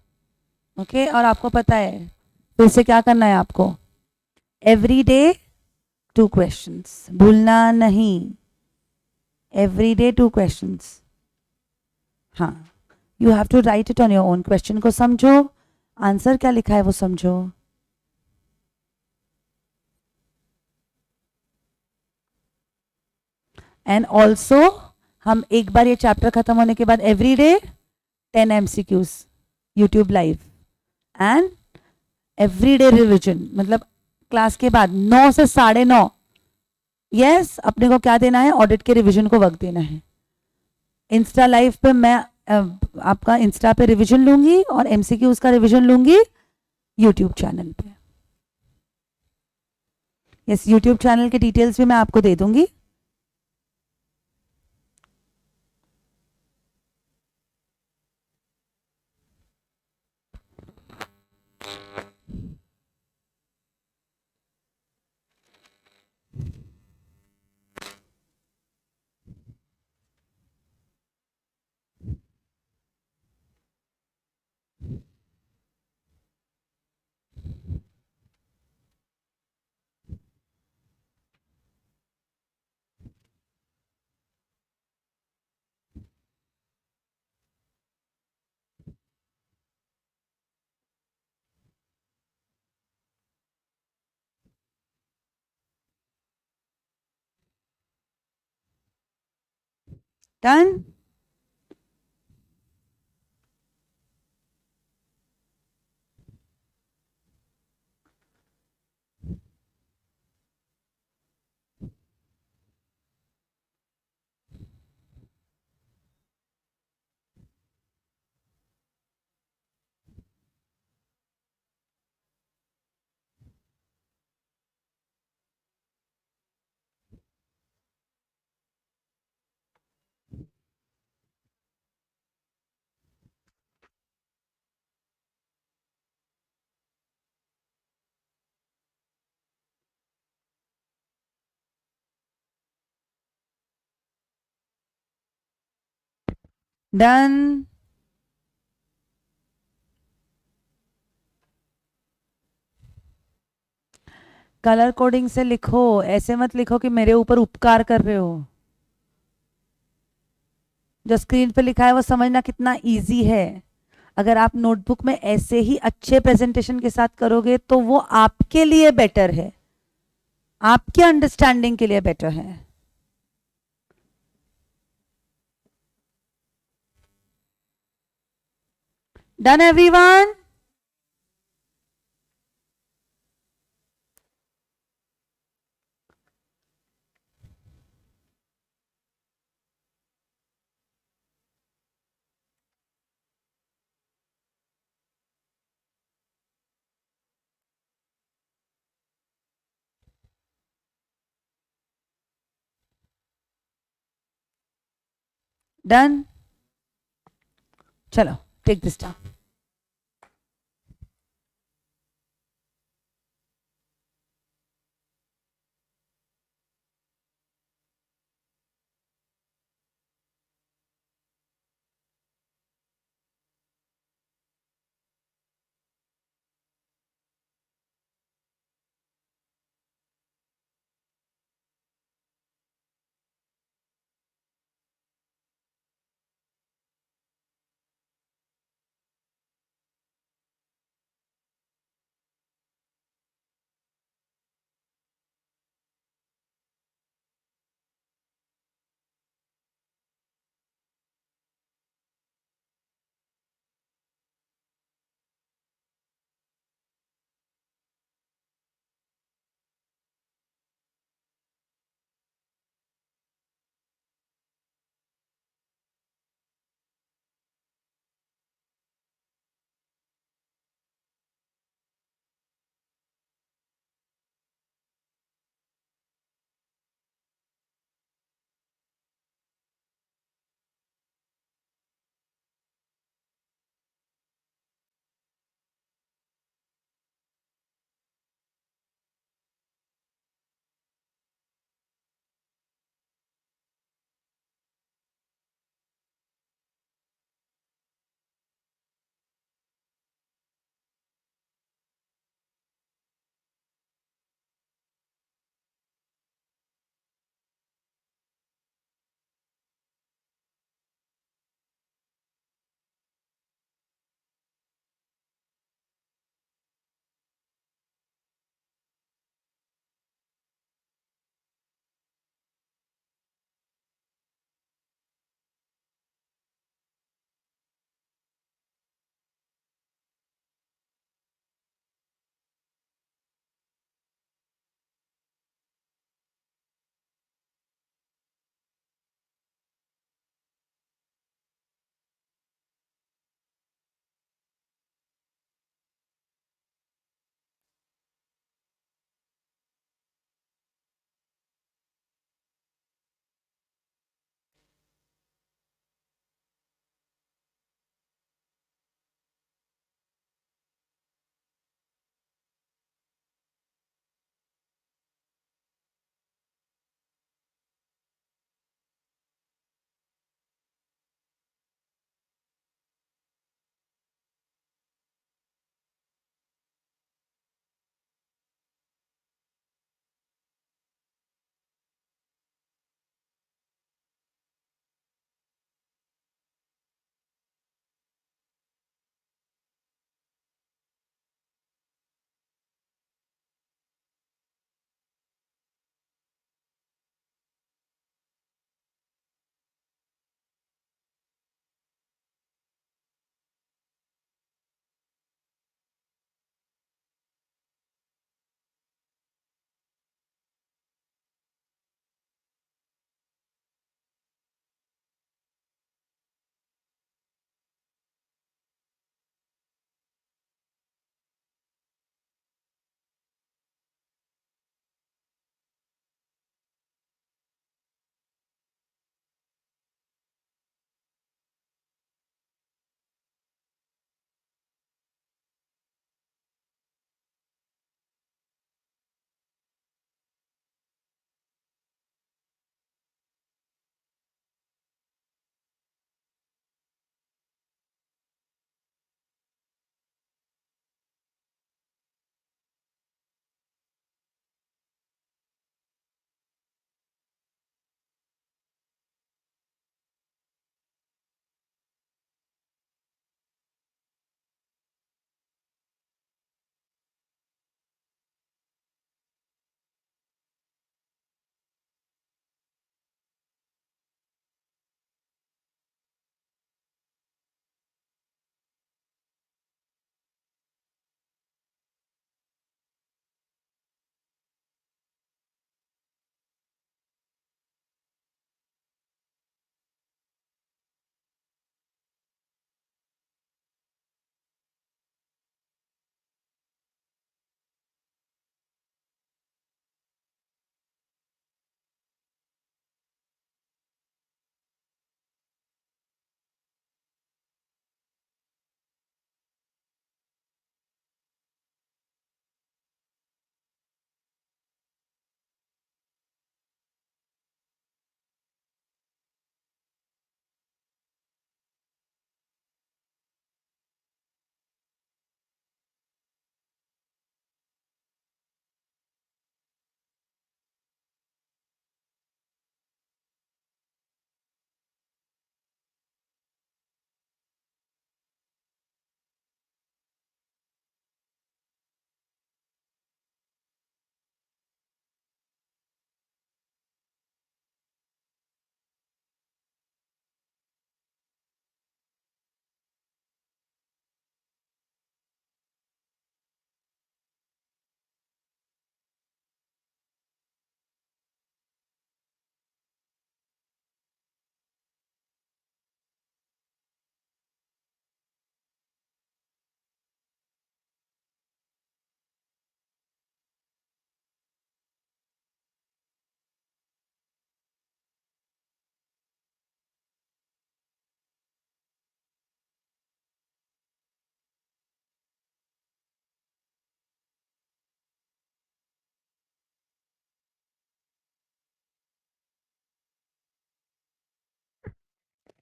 Speaker 1: ओके और आपको पता है फिर से क्या करना है आपको? एवरी डे 2 क्वेश्चंस, भूलना नहीं। Every day 2 questions. हाँ you have to write it on your own. Question को समझो, आंसर क्या लिखा है वो समझो। एंड ऑल्सो हम एक बार ये चैप्टर खत्म होने के बाद every day 10 MCQs YouTube live and every day revision, मतलब क्लास के बाद 9 से 9:30 यस अपने को क्या देना है? ऑडिट के रिविजन को वक्त देना है। इंस्टा लाइव पे मैं आपका इंस्टा पे रिविजन लूंगी और एमसीक्यूज का रिविजन लूंगी यूट्यूब चैनल पे। यस यूट्यूब चैनल के डिटेल्स भी मैं आपको दे दूंगी। डन? डन। कलर कोडिंग से लिखो, ऐसे मत लिखो कि मेरे ऊपर उपकार कर रहे हो। जो स्क्रीन पे लिखा है वो समझना कितना इजी है। अगर आप नोटबुक में ऐसे ही अच्छे प्रेजेंटेशन के साथ करोगे तो वो आपके लिए बेटर है, आपके अंडरस्टैंडिंग के लिए बेटर है। Done everyone? डन। चलो, take this down.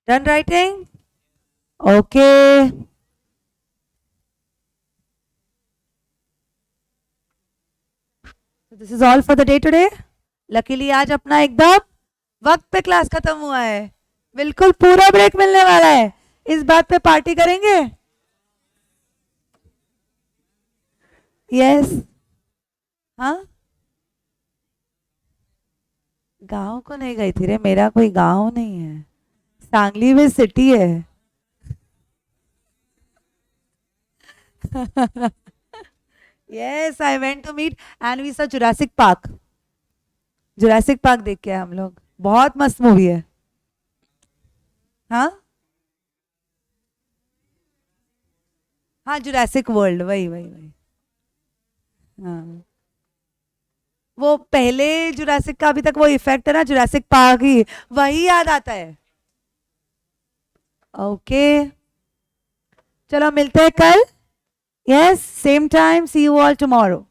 Speaker 1: Done writing? Okay. This is all for the day today. Luckily आज अपना एकदम वक्त पे क्लास खत्म हुआ है, बिल्कुल पूरा ब्रेक मिलने वाला है, इस बात पे पार्टी करेंगे? यस। हाँ, गांव को नहीं गई थी रे, मेरा कोई गांव नहीं है, सांगली में सिटी है। Yes, I went to meet and we saw Jurassic Park. Jurassic Park देख के आए हम लोग, बहुत मस्त मूवी है। हाँ हाँ, जुरासिक वर्ल्ड, वही वही वही। हाँ, वो पहले जुरासिक का अभी तक वो इफेक्ट है ना, जुरासिक पार्क ही, वही याद आता है। ओके, चलो मिलते हैं कल। Yes, same time, see you all tomorrow.